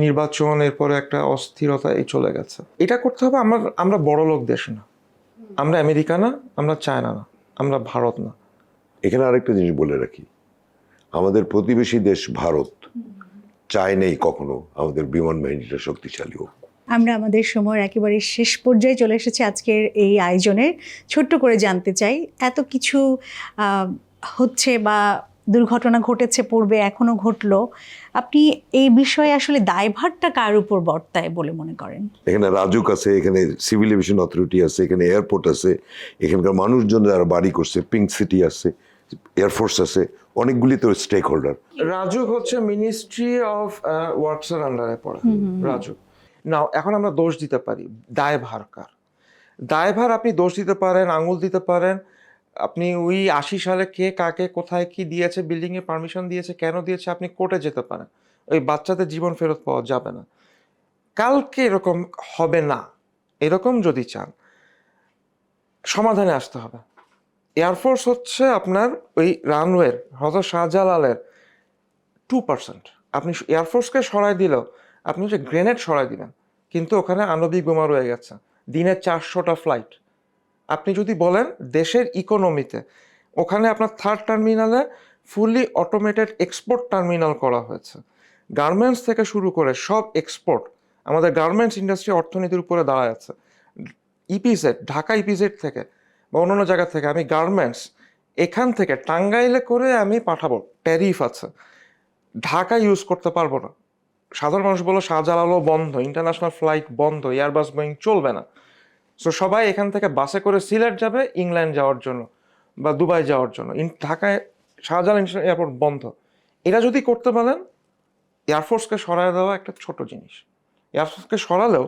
নির্বাচন, এরপরে একটা অস্থিরতা এই চলে গেছে। এটা করতে হবে, আমরা বড় লোক দেশ না, আমরা আমেরিকা না, আমরা চায়না না, আমরা ভারত না। এখানে আরেকটা জিনিস বলে রাখি, আমাদের প্রতিবেশী দেশ ভারত চায় নেই কখনো আমাদের বিমান বাহিনীটা শক্তিশালী হোক। আমরা আমাদের সময়ের একেবারে শেষ পর্যায়ে চলে এসেছি আজকের এই আয়োজনের। ছোট্ট করে জানতে চাই, এত কিছু হচ্ছে বা দুর্ঘটনা ঘটেছে পূর্বে, এখনো ঘটলো, আপনি এই বিষয়ে আসলে দায়ভারটা কার উপর বর্তায় বলে মনে করেন? এখানে রাজুক আছে, এখানে সিভিল এভিয়েশন অথরিটি আছে, এখানে এয়ারপোর্ট আছে, এখানকার মানুষজন যারা বাড়ি করছে, পিঙ্ক সিটি আছে, এয়ারফোর্স আছে, অনেকগুলি তো স্টেক হোল্ডার। রাজুক হচ্ছে মিনিস্ট্রি অফ ওয়ার্কসের আন্ডারে পড়ে রাজুক। নাও এখন আমরা দোষ দিতে পারি, দায়ভার কার? দায়ভার আপনি দোষ দিতে পারেন, আঙুল দিতে পারেন, আপনি ওই 80 সালে কে কাকে কোথায় কি দিয়েছে, বিল্ডিংয়ে পারমিশন দিয়েছে, কেন দিয়েছে, আপনি কোর্টে যেতে পারেন। ওই বাচ্চাদের জীবন ফেরত পাওয়া যাবে না। কালকে এরকম হবে না, এরকম যদি চান সমাধানে আসতে হবে। এয়ারফোর্স হচ্ছে আপনার ওই রানওয়ের হয়তো শাহজালালের 2%। আপনি এয়ারফোর্সকে সরাই দিলেও আপনি হচ্ছে গ্রেনেড সরাই দিবেন, কিন্তু ওখানে আণবিক বোমা রয়ে গেছে। দিনে 400টা ফ্লাইট। আপনি যদি বলেন দেশের ইকোনমিতে, ওখানে আপনার 3rd টার্মিনালে ফুললি অটোমেটেড এক্সপোর্ট টার্মিনাল করা হয়েছে। গার্মেন্টস থেকে শুরু করে সব এক্সপোর্ট, আমাদের গার্মেন্টস ইন্ডাস্ট্রি অর্থনীতির উপরে দাঁড়ায় আছে। ইপিজেড, ঢাকা ইপিজেড থেকে বা অন্যান্য জায়গা থেকে আমি গার্মেন্টস এখান থেকে টাঙ্গাইলে করে আমি পাঠাবো, ট্যারিফ আছে, ঢাকা ইউজ করতে পারবো না। সাধারণ মানুষ বলো শাহজালালও বন্ধ, ইন্টারন্যাশনাল ফ্লাইট বন্ধ, এয়ারবাস বোয়িং চলবে না। সো সবাই এখান থেকে বাসে করে সিলেট যাবে ইংল্যান্ড যাওয়ার জন্য বা দুবাই যাওয়ার জন্য, ঢাকায় শাহজালাল ইন্টারন্যাশনাল এয়ারপোর্ট বন্ধ। এটা যদি করতে পারেন, এয়ারফোর্সকে সরাই দেওয়া একটা ছোট জিনিস। এয়ারফোর্সকে সরালেও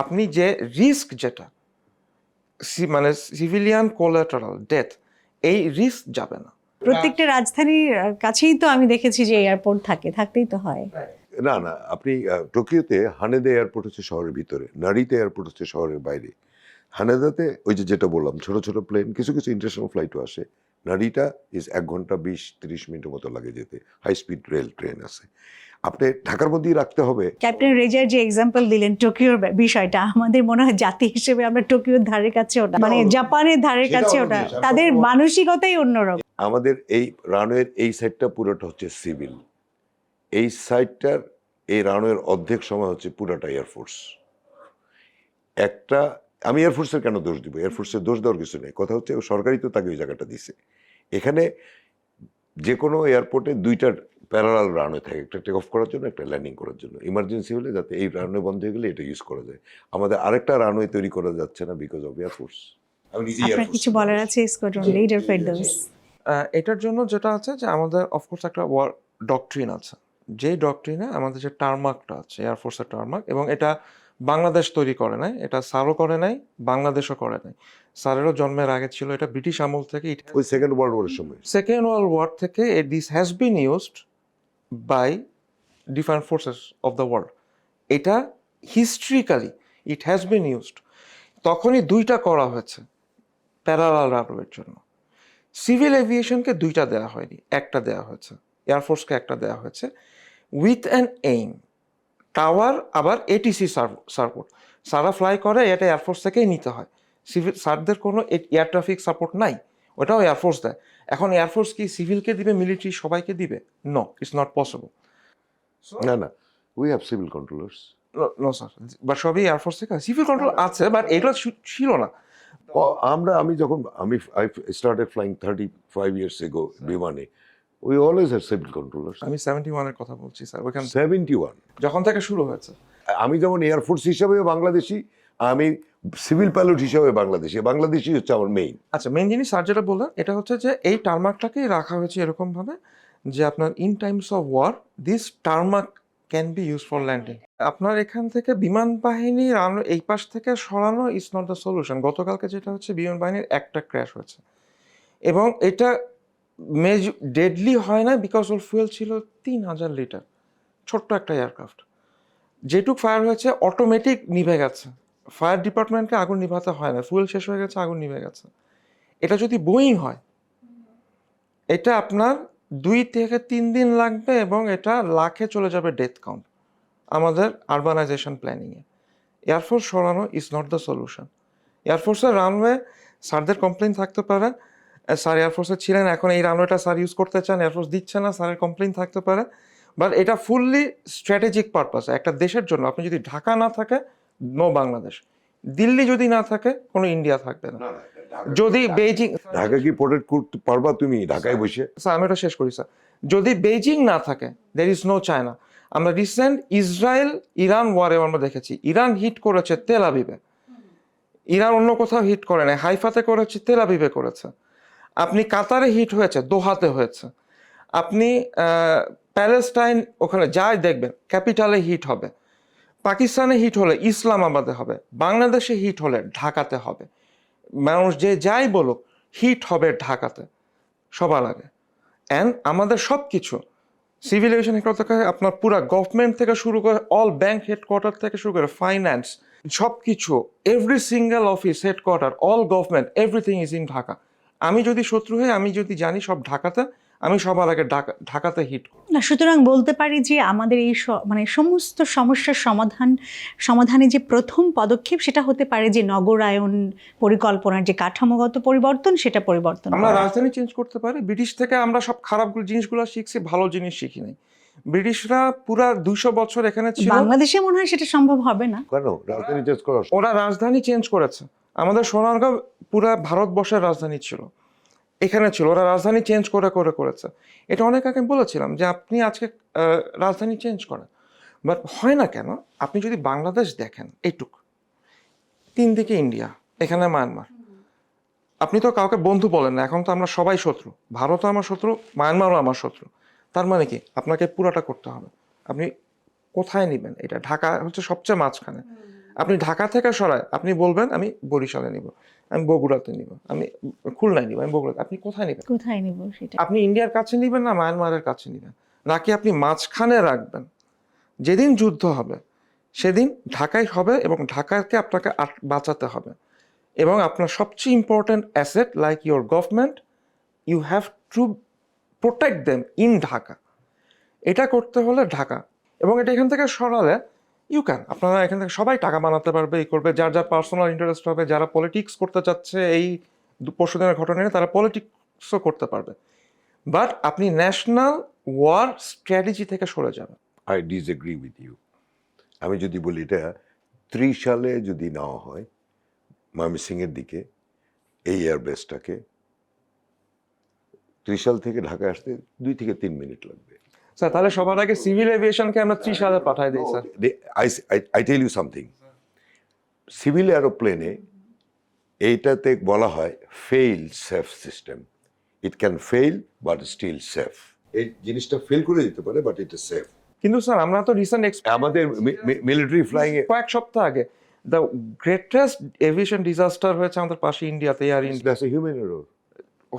আপনি যে রিস্ক, যেটা মানে সিভিলিয়ান কোলাটারাল ডেথ, এই রিস্ক যাবে না। প্রত্যেকটা রাজধানীর কাছেই তো আমি দেখেছি যে এয়ারপোর্ট থাকতেই তো হয়। না না, আপনি টোকিওতে হানেদা এয়ারপোর্ট হচ্ছে শহরের ভিতরে, নারিতে এয়ারপোর্ট হচ্ছে শহরের বাইরে। হানেদাতে ওই যেটা বললাম ছোট ছোট প্লেন, কিছু কিছু ইন্টারন্যাশনাল ফ্লাইটও আসে। নারিটা 1 ঘন্টা 20-30 মিনিটের মতো লাগে যেতে, হাই স্পিড রেল ট্রেন আছে। আপনি ঢাকার মধ্যেই রাখতে হবে। ক্যাপ্টেন রেজার যে এক্সাম্পল দিলেন টোকিওর বিষয়টা, আমাদের মনে হয় জাতি হিসেবে আমরা টোকিওর ধারে কাছে ওটা, মানে জাপানের ধারে কাছে ওটা, তাদের মানসিকতাই অন্যরকম। আমাদের এই রানওয়ের এই সাইডটা পুরোটা হচ্ছে সিভিল, এই সাইডটার এই রানওয়ের অর্ধেক সময় হচ্ছে পুরোটা এয়ারফোর্স। একটা আমি এয়ারফোর্সের কেন দোষ দিব, এয়ারফোর্সের দোষ দেওয়ার কিছু নেই, কথা হচ্ছে সরকারই তো তাকে ওই জায়গাটা দিছে। এখানে যে কোনো এয়ারপোর্টে দুইটা প্যারালাল রানওয়ে থাকে, একটা টেক অফ করার জন্য, একটা ল্যান্ডিং করার জন্য, ইমার্জেন্সি হলে যাতে এই রানওয়ে বন্ধ হয়ে গেলে এটা ইউজ করা যায়। আমাদের আরেকটা রানওয়ে তৈরি করা যাচ্ছে না বিকজ অফ এয়ারফোর্স। আপনার কিছু বলার আছে স্কোয়াড্রন লিডার ফেরদৌস? এটার জন্য যেটা আছে যে আমাদের অফকোর্স একটা ওয়ার ডকট্রিন আছে, যেই ডকট্রিনে আমাদের যে টার্মার্কটা আছে এয়ারফোর্সের টার্মার্ক, এবং এটা বাংলাদেশ তৈরি করে নাই, এটা স্যারও করে নাই, বাংলাদেশও করে নাই। স্যারেরও জন্মের আগে ছিল, এটা ব্রিটিশ আমল থেকে, ওই সেকেন্ড ওয়ার্ল্ড ওয়ারের সময়, সেকেন্ড ওয়ার্ল্ড ওয়ার থেকে this has been used by different forces of the world. এটা historically it has been used. তখনই দুইটা করা হয়েছে প্যারালাল রানওয়ের জন্য। সিভিল এভিয়েশনকে দুইটা দেওয়া হয়নি, একটা দেওয়া হয়েছে, এয়ারফোর্সকে একটা দেওয়া হয়েছে উইথ অ্যান এইম। টাওয়ার আবার এটিসি সাপোর্ট, সারা ফ্লাই করে, এটা এয়ারফোর্স থেকেই নিতে হয়। সিভিল স্যারদের কোনো এয়ার ট্রাফিক সাপোর্ট নাই, ওটাও এয়ারফোর্স দেয়। এখন এয়ারফোর্স কি সিভিলকে দিবে, মিলিটারি সবাইকে দিবে? No, it's not possible. না না, we have civil controllers. No sir, but সবই এয়ারফোর্স থেকে। সিভিল কন্ট্রোল আছে, বাট এগুলো ছিল না। আমি যখন I started flying 35 years ago বিমানে, we always have civil controllers. আমি 71 এর কথা বলছি স্যার, ওইখানে 71 যখন থেকে শুরু হয়েছে। আমি যেমন এয়ারফোর্স হিসাবেও বাংলাদেশি, আমি সিভিল পাইলট হিসাবে বাংলাদেশি হচ্ছে আমার মেইন। আচ্ছা, মেইন জিনিস স্যার যেটা বললেন এটা হচ্ছে যে এই টার্মার্কটাকেই রাখা হয়েছে এরকম ভাবে যে আপনার in times of war this tarmac can be use for landing. আপনার এখান থেকে বিমান বাহিনী এই পাশ থেকে সরানো ইজ নট দ্য সলিউশন। গতকালকে যেটা হচ্ছে বিমান বাহিনীর একটা ক্র্যাশ হয়েছে, এবং এটা ডেডলি হয় না বিকজ ওর ফুয়েল ছিল 3000 লিটার, ছোট্ট একটা এয়ারক্রাফট। যেটুক ফায়ার হয়েছে অটোমেটিক নিভে গেছে, ফায়ার ডিপার্টমেন্টকে আগুন নিভাতে হয় না, ফুয়েল শেষ হয়ে গেছে, আগুন নিভে গেছে। এটা যদি বোয়িং হয়, এটা আপনার 2 থেকে 3 দিন লাগবে, এবং এটা লাখে চলে যাবে ডেথ কাউন্ট আমাদের আরবানাইজেশন প্ল্যানিংয়ে। এয়ারফোর্স সরানো ইজ নট দ্য সলিউশন। এয়ারফোর্সের রানওয়ে স্যারদের কমপ্লেন থাকতে পারে, স্যার এয়ারফোর্সে ছিলেন, এখন এই রানওয়েটা স্যার ইউজ করতে চান, এয়ারফোর্স দিচ্ছে না, স্যারের কমপ্লেন থাকতে পারে, বাট এটা ফুললি স্ট্র্যাটেজিক পারপাস। একটা দেশের জন্য আপনি যদি ঢাকা না থাকে, নো বাংলাদেশ, দিল্লি যদি না থাকে, কোনো ইন্ডিয়া থাকবে না। যদি বেইজিং, ঢাকা কি প্রোটেক্ট করতে পারবা তুমি ঢাকায় বসে? স্যার আমি এটা শেষ করি স্যার। যদি বেইজিং না থাকে, দের ইজ নো চায়না। আমরা রিসেন্ট ইসরায়েল ইরান ওয়ারে আমরা দেখেছি, ইরান হিট করেছে তেল আবিবে, ইরান অন্য কোথাও হিট করে না, হাইফাতে করেছে, তেল আবিবে করেছে। আপনি কাতারে হিট হয়েছে, দোহাতে হয়েছে। আপনি প্যালেস্টাইন ওখানে যাই দেখবেন, ক্যাপিটালে হিট হবে। পাকিস্তানে হিট হলে ইসলামাবাদে হবে, বাংলাদেশে হিট হলে ঢাকাতে হবে। মানুষ যে যাই বলুক, হিট হবে ঢাকাতে সবার আগে। অ্যান্ড আমাদের সব কিছু সিভিল এভিয়েশন হেডকোয়ার্টার থেকে আপনার পুরা গভর্নমেন্ট থেকে শুরু করে, অল ব্যাংক হেডকোয়ার্টার থেকে শুরু করে ফাইন্যান্স, সব কিছু, every single office headquarter, all government, everything is in Dhaka. আমি যদি শত্রু হই, আমি যদি জানি সব ঢাকাতে, আমি সবার আগে ঢাকাতে হিট করব। না, সুতরাং বলতে পারি যে আমাদের এই মানে সমস্ত সমস্যার সমাধানে যে প্রথম পদক্ষেপ সেটা হতে পারে যে নগরায়ন পরিকল্পনার যে কাঠামোগত পরিবর্তন, সেটা পরিবর্তন আমরা করা। রাজধানী চেঞ্জ করতে পারি। ব্রিটিশ থেকে আমরা সব খারাপ জিনিসগুলো শিখছি, ভালো জিনিস শিখি নাই। ব্রিটিশরা পুরা 200 বছর এখানে ছিল, বাংলাদেশে মনে হয় সেটা সম্ভব হবে না। কেন রাজধানী চেঞ্জ করা? ওরা রাজধানী চেঞ্জ করেছে। আমাদের সোনারগাঁও পুরা ভারতবর্ষের রাজধানী ছিল, এখানে ছিল, ওরা রাজধানী চেঞ্জ করেছে। এটা অনেক আগে বলেছিলাম যে আপনি আজকে রাজধানী চেঞ্জ করেন, বাট হয় না কেন? আপনি যদি বাংলাদেশ দেখেন, এইটুক 3 দিকে ইন্ডিয়া, এখানে মায়ানমার, আপনি তো কাউকে বন্ধু বলেন না, এখন তো আমরা সবাই শত্রু। ভারতও আমার শত্রু, মায়ানমারও আমার শত্রু। তার মানে কি? আপনাকে পুরাটা করতে হবে। আপনি কোথায় নেবেন? এটা ঢাকা হচ্ছে সবচেয়ে মাঝখানে। আপনি ঢাকা থেকে সরায় আপনি বলবেন আমি বরিশালে নিব, আমি বগুড়াতে নিব, আমি খুলনায় নিব, আমি বগুড়াতে। আপনি কোথায় নেবেন? কোথায় নিব সেটা? আপনি ইন্ডিয়ার কাছে নিবেন না মায়ানমারের কাছে নিবেন, নাকি আপনি মাঝখানে রাখবেন? যেদিন যুদ্ধ হবে সেদিন ঢাকায় হবে, এবং ঢাকাকে আপনাকে বাঁচাতে হবে। এবং আপনার সবচেয়ে important asset like your government, you have to protect them in Dhaka. এটা করতে হলে ঢাকা এবং এটা এখান থেকে সরালে ইউ ক্যান, আপনারা এখান থেকে সবাই টাকা বানাতে পারবে, এই করবে, যার যার পার্সোনাল ইন্টারেস্ট হবে, যারা পলিটিক্স করতে চাচ্ছে এই পরশুদিনের ঘটনা নিয়ে তারা পলিটিক্সও করতে পারবে, বাট আপনি ন্যাশনাল ওয়ার স্ট্র্যাটেজি থেকে সরে যাবেন। I disagree with you. আমি যদি বলি এটা 30 সালে যদি নেওয়া হয় ময়মনসিংহের দিকে এই এয়ারবেসটাকে, 30 সাল থেকে ঢাকায় আসতে 2 থেকে 3 মিনিট লাগবে। স্যার তাহলে সবার আগে সিভিল এভিয়েশনকে আমরা 30 সালে পাঠাই দিই sir. I tell you something, civil এরোপ্লেনে এইটাতে বলা হয় fail safe system. It can fail but still safe. এই জিনিসটা ফেল করে দিতে পারে বাট ইট ইজ সেফ। কিন্তু স্যার আমরা তো রিসেন্ট আমাদের মিলিটারি ফ্লাইং এ কয়েক সপ্তাহ আগে দ্য গ্রেটেস্ট এভিয়েশন ডিজাস্টার হয়েছে আমাদের পাশে ইন্ডিয়াতে, Air India that's a human error.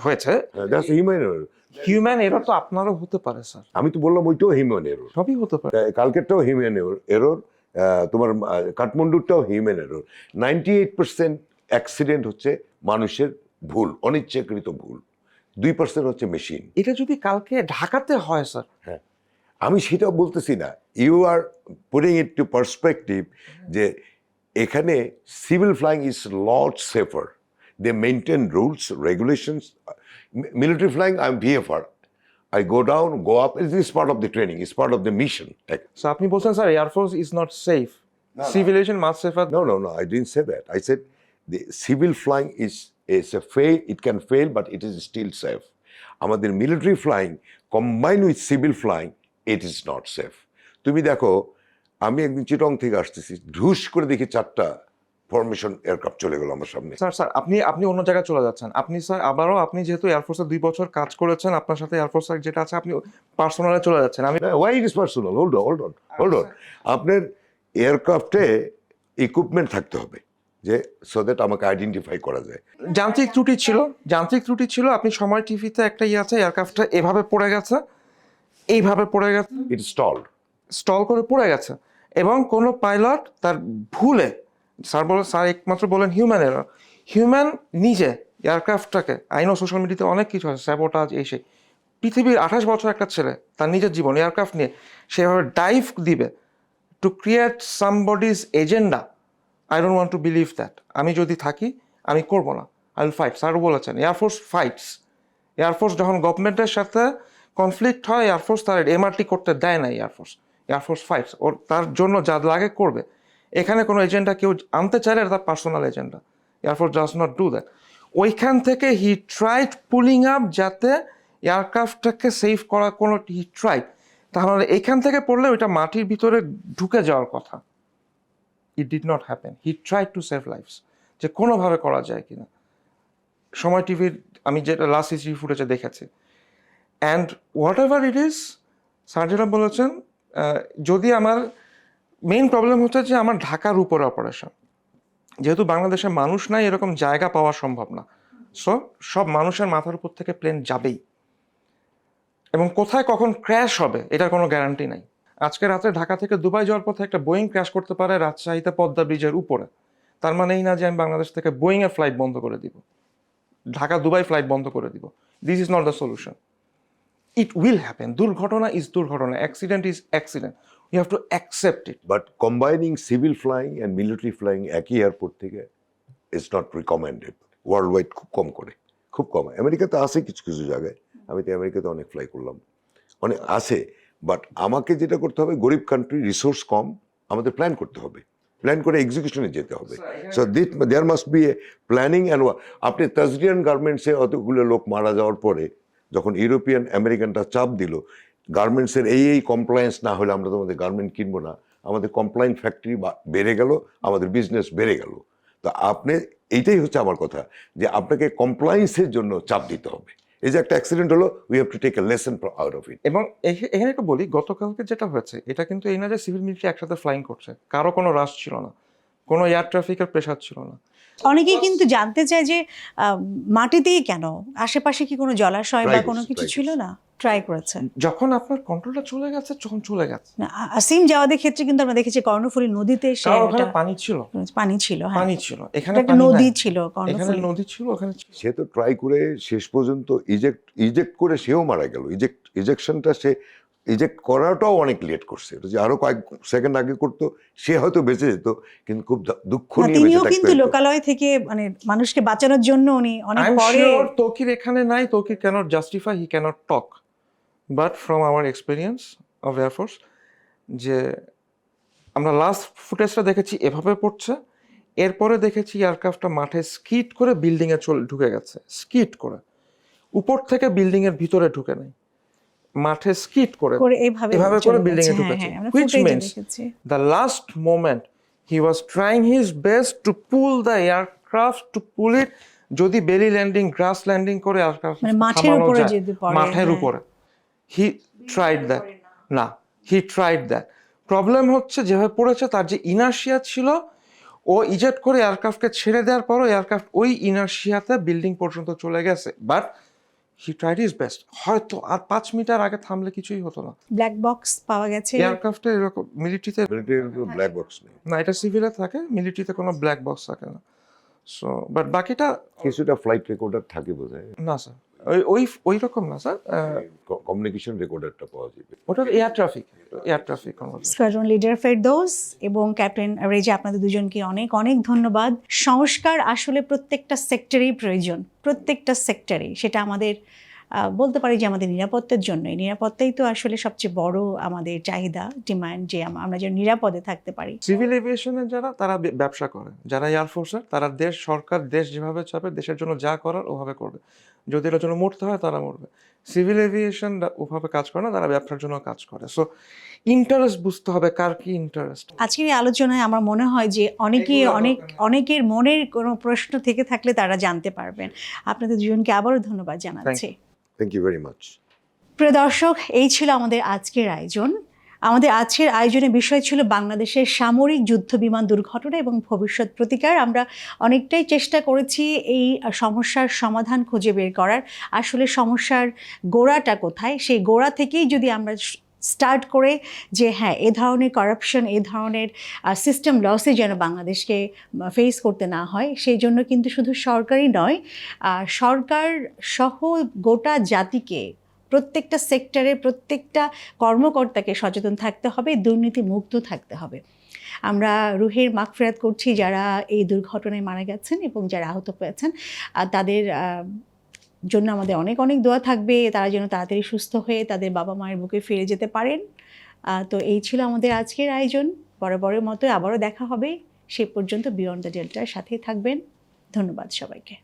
হয়েছে। That's a human error. Human error তো আপনারও হতে পারে স্যার। আমি তো বললাম ওইটাও হিউম্যান এরর, সবই হতে পারে। কালকেরটাও হিউম্যান এরর, তোমার কাঠমান্ডুরটাও হিউম্যান এরর। 98% অ্যাক্সিডেন্ট হচ্ছে মানুষের ভুল, অনিচ্ছাকৃত ভুল। 2% হচ্ছে মেশিন। এটা যদি কালকে ঢাকাতে হয় স্যার, হ্যাঁ, আমি সেটা বলতেছি না, you are putting it to perspective যে এখানে civil flying is lot safer. They maintain rules regulations. Military flying I am VFR, I go down, go up. It is part of the training. It's part of the mission. So আপনি বলছেন sir air force is not safe, civil aviation must safer. No. I didn't say that. I said the civil flying is a fail. It can fail, but it is still safe. আমাদের military flying combine with civil flying, it is not safe. তুমি দেখো, আমি একদিন চিটং থেকে আসতেছি, ঢুস করে দেখি 4টা ফরমেশন এয়ারক্রাফট চলে গেল আমার সামনে। স্যার আপনি অন্য জায়গায় চলে যাচ্ছেন। আপনি স্যার আবারও আপনি যেহেতু এয়ারফোর্সে 2 বছর কাজ করেছেন, আপনার সাথে এয়ারফোর্সের যেটা আছে আপনি পার্সোনালে চলে যাচ্ছেন। আমি why it is personal? Hold on. আপনার এয়ারক্রাফটে ইকুইপমেন্ট থাকতে হবে যে সো দ্যাট আমাকে আইডেন্টিফাই করা যায়। যান্ত্রিক ত্রুটি ছিল। আপনি সময় টিভিতে একটা আছে, এয়ারক্রাফটটা এভাবে পড়ে গেছে, এইভাবে পড়ে গেছে, ইট স্টল করে পড়ে গেছে, এবং কোনো পাইলট তার ভুলে, স্যার একমাত্র বলেন হিউম্যান এরর, হিউম্যান নিজে এয়ারক্রাফটটাকে, আইন ও সোশ্যাল মিডিয়াতে অনেক কিছু আছে, স্যাবোটাজ, এসে পৃথিবীর 28 বছর একটা ছেলে তার নিজের জীবন এয়ারক্রাফট নিয়ে সেভাবে ডাইভ দিবে to create somebody's agenda. I don't want to believe that. আমি যদি থাকি আমি করবো না, আই উইল ফাইট। স্যার বলেছেন এয়ারফোর্স ফাইটস। এয়ারফোর্স যখন গভর্নমেন্টের সাথে কনফ্লিক্ট হয়, এয়ারফোর্স তার এমআরটি করতে দেয় না। এয়ারফোর্স ফাইটস, ওর তার জন্য যা লাগে করবে। এখানে কোনো এজেন্ডা কেউ আনতে চাইলে তার personal agenda. Air force does not do that. ওইখান থেকে হি ট্রাইড পুলিং আপ যাতে এয়ারক্রাফটটাকে সেভ করা, কোনো হি ট্রাইড। তাহলে এইখান থেকে পড়লে ওইটা মাটির ভিতরে ঢুকে যাওয়ার কথা। It did not happen. He tried to save lives, যে কোনোভাবে করা যায় কিনা। সময় টিভির আমি যেটা লাস্ট হিস্ট্রি ফুটেজে দেখেছি, and what ever it is, sir যেটা বলেছেন, যদি আমার মেইন প্রবলেম হচ্ছে যে আমার ঢাকার উপরে অপারেশন, যেহেতু বাংলাদেশে মানুষ নাই, এরকম জায়গা পাওয়া সম্ভব না। সো সব মানুষের মাথার উপর থেকে প্লেন যাবেই, এবং কোথায় কখন ক্র্যাশ হবে এটার কোনো গ্যারান্টি নাই। আজকে রাতে ঢাকা থেকে দুবাই যাওয়ার পথে একটা বোয়িং ক্র্যাশ করতে পারে রাজশাহীতে পদ্মা ব্রিজের উপরে। তার মানে এই না যে আমি বাংলাদেশ থেকে বোয়িংয়ের ফ্লাইট বন্ধ করে দিব, ঢাকা দুবাই ফ্লাইট বন্ধ করে দিব। This is not the solution. It will happen. দুর্ঘটনা ইজ দুর্ঘটনা, accident is accident. You have to accept it. But combining civil flying and military flying একই এয়ারপোর্ট থেকে is not recommended. Worldwide খুব কম। আমেরিকাতে আছে কিছু জায়গায়, আমি তো আমেরিকাতে অনেক ফ্লাই করলাম, অনেক আছে। বাট আমাকে যেটা করতে হবে, গরিব কান্ট্রি, রিসোর্স কম, আমাদের প্ল্যান করতে হবে, প্ল্যান করে এক্সিকিউশনে যেতে হবে। So there must be a planning and আপনি তাজরিয়ান গার্মেন্টসে অতগুলো লোক মারা যাওয়ার পরে যখন ইউরোপিয়ান আমেরিকানটা চাপ দিল, গার্মেন্টসের এই কমপ্লায়েন্স না হলে আমরা তোমাদের গার্মেন্ট কিনবো না, আমাদের কমপ্লায়েন্ট ফ্যাক্টরি বেড়ে গেল, আমাদের বিজনেস বেড়ে গেল। তো আপনি, এইটাই হচ্ছে আমার কথা, যে আপনাকে কমপ্লায়েন্সের জন্য চাপ দিতে হবে। এই যে একটা অ্যাক্সিডেন্ট হলো, we have to take a lesson out of it. এবং এখানে একটু বলি, গতকালকে যেটা হয়েছে এটা কিন্তু এই না যে সিভিল মিলিটারি একসাথে ফ্লাইং করছে, কারো কোনো রাশ ছিল না, কোনো এয়ার ট্রাফিকের প্রেশার ছিল না। অনেকেই কিন্তু জানতে চায় যে মাটিতেই কেন, আশেপাশে কি কোনো জলাশয় বা কোনো কিছু ছিল না? ট্রাই করেছেন? যখন আপনার কন্ট্রোলটা চলে গেছে, যখন চলে গেছে। না, আসিম জাওয়াদের ক্ষেত্রে কিন্তু আমরা দেখেছি কর্ণফুলী নদীতে পানি ছিল, হ্যাঁ পানি ছিল, এখানে নদী ছিল, এখানে নদী ছিল, ওখানে সে তো ট্রাই করে শেষ পর্যন্ত ইজেক্ট করে সেও মারা গেল। ইজেকশনটা সে ইজেক্ট করাটাও অনেক লেট করছে, এটা যে আরো কয়েক সেকেন্ড আগে করতো সে হয়তো বেঁচে যেত, কিন্তু খুব দুঃখ না, নিয়ে তিনিও বেঁচে কিন্তু থাকতে হতো। লোকালয় থেকে মানে মানুষকে বাঁচানোর জন্য উনি অনেক I'm পরে sure তৌকির এখানে নাই, Tauqir cannot justify, he cannot talk, but from our experience of Air Force যে আমরা লাস্ট ফুটেজটা দেখেছি এভাবে পড়ছে, এরপরে দেখেছি এয়ারক্রাফটটা মাঠে স্কিট করে বিল্ডিং এ ঢুকে গেছে, স্কিট করে উপর থেকে বিল্ডিং এর ভিতরে ঢুকে নাই, মাঠে স্কিট করে করে এইভাবে এভাবে চলে করে বিল্ডিং এ গেছে। হ্যাঁ, ঢুকেছে, হ্যাঁ, আমরা which ফুটেজে means দেখেছি। the last moment he was trying his best to pull the aircraft to pull it, যদি বেলি ল্যান্ডিং গ্রাস ল্যান্ডিং করে এয়ারক্রাফট মানে মাঠের উপরে যদি পড়ে, মাঠের হ্যাঁ। উপরে he tried that, না he tried that, প্রবলেম হচ্ছে যেভাবে পড়েছে তার যে ইনার্শিয়া ছিল, ও ইজেক্ট করে এয়ারক্রাফটকে ছেড়ে দেওয়ার পরও এয়ারক্রাফট ওই ইনার্শিয়াতে বিল্ডিং পর্যন্ত চলে গেছে, but he tried his best. হয়তো আর 5 মিটার আগে থামলে কিছুই হতো না। ব্ল্যাক বক্স পাওয়া গেছে। এয়ারক্রাফটে এরকম মিলিটারিতে ব্ল্যাক বক্স নেই, না, এটা সিভিলে থাকে, মিলিটারিতে কোনো ব্ল্যাক বক্স থাকে না। সো বাট বাকিটা কিছুটা ফ্লাইট রেকর্ডার থাকে বোধহয়, না স্যার, ওই রকম না স্যার, কমিউনিকেশন রেকর্ডারটা পাওয়া যাবে। ওটা air traffic conversation. Squadron leader Ferdous এবং ক্যাপ্টেন রেজা, আপনাদের দুজনকে অনেক অনেক ধন্যবাদ। সংস্কার আসলে প্রত্যেকটা সেক্টরেই প্রয়োজন, প্রত্যেকটা সেক্টরে। সেটা আমাদের বলতে পারি যে আমাদের নিরাপত্তার জন্যই, নিরাপত্তাই তো আসলে সবচেয়ে বড় আমাদের চাহিদা, ডিমান্ড, যে আমরা যেন নিরাপদে থাকতে পারি। সিভিল এভিয়েশনের যারা, তারা ব্যবসা করে, যারা এয়ারফোর্সের, তারা দেশ, সরকার, দেশ যেভাবে চাপে দেশের জন্য যা করার ওভাবে করবে, যদি এটার জন্য মরতে হয় তারা মরবে। সিভিল এভিয়েশন ওভাবে কাজ করে না, তারা ব্যবসার জন্য কাজ করে। সো ইন্টারেস্ট বুঝতে হবে কার কি ইন্টারেস্ট। আজকের এই আলোচনায় আমার মনে হয় যে অনেকের মনের কোনো প্রশ্ন থেকে থাকলে তারা জানতে পারবেন। আপনাদের দুজনকে আবারও ধন্যবাদ জানাচ্ছি। Thank you very much. প্রিয় দর্শক, এই ছিল আমাদের আজকের আয়োজন। আমাদের আজকের আয়োজনের বিষয় ছিল বাংলাদেশের সামরিক যুদ্ধ বিমান দুর্ঘটনা এবং ভবিষ্যৎ প্রতিকার। আমরা অনেকটাই চেষ্টা করেছি এই সমস্যার সমাধান খুঁজে বের করার, আসলে সমস্যার গোড়াটা কোথায়, সেই গোড়া থেকেই যদি আমরা স্টার্ট করে যে হ্যাঁ, এ ধরনের করাপশন, এ ধরনের সিস্টেম লসে যেন বাংলাদেশকে ফেস করতে না হয়, সেই জন্য কিন্তু শুধু সরকারই নয়, সরকার সহ গোটা জাতিকে, প্রত্যেকটা সেক্টরে প্রত্যেকটা কর্মকর্তাকে সচেতন থাকতে হবে, দুর্নীতি মুক্ত থাকতে হবে। আমরা রুহের মাগফিরাত করছি যারা এই দুর্ঘটনায় মারা গেছেন এবং যারা আহত হয়েছেন, তাদের জন্য আমাদের অনেক অনেক দোয়া থাকবে, তারা যেন তাড়াতাড়ি সুস্থ হয়ে তাদের বাবা মায়ের বুকে ফিরে যেতে পারেন। তো এই ছিল আমাদের আজকের আয়োজন। বরাবরের মতো আবারও দেখা হবে। সে পর্যন্ত বিয়ন্ড দ্য ডেল্টার সাথেই থাকবেন। ধন্যবাদ সবাইকে।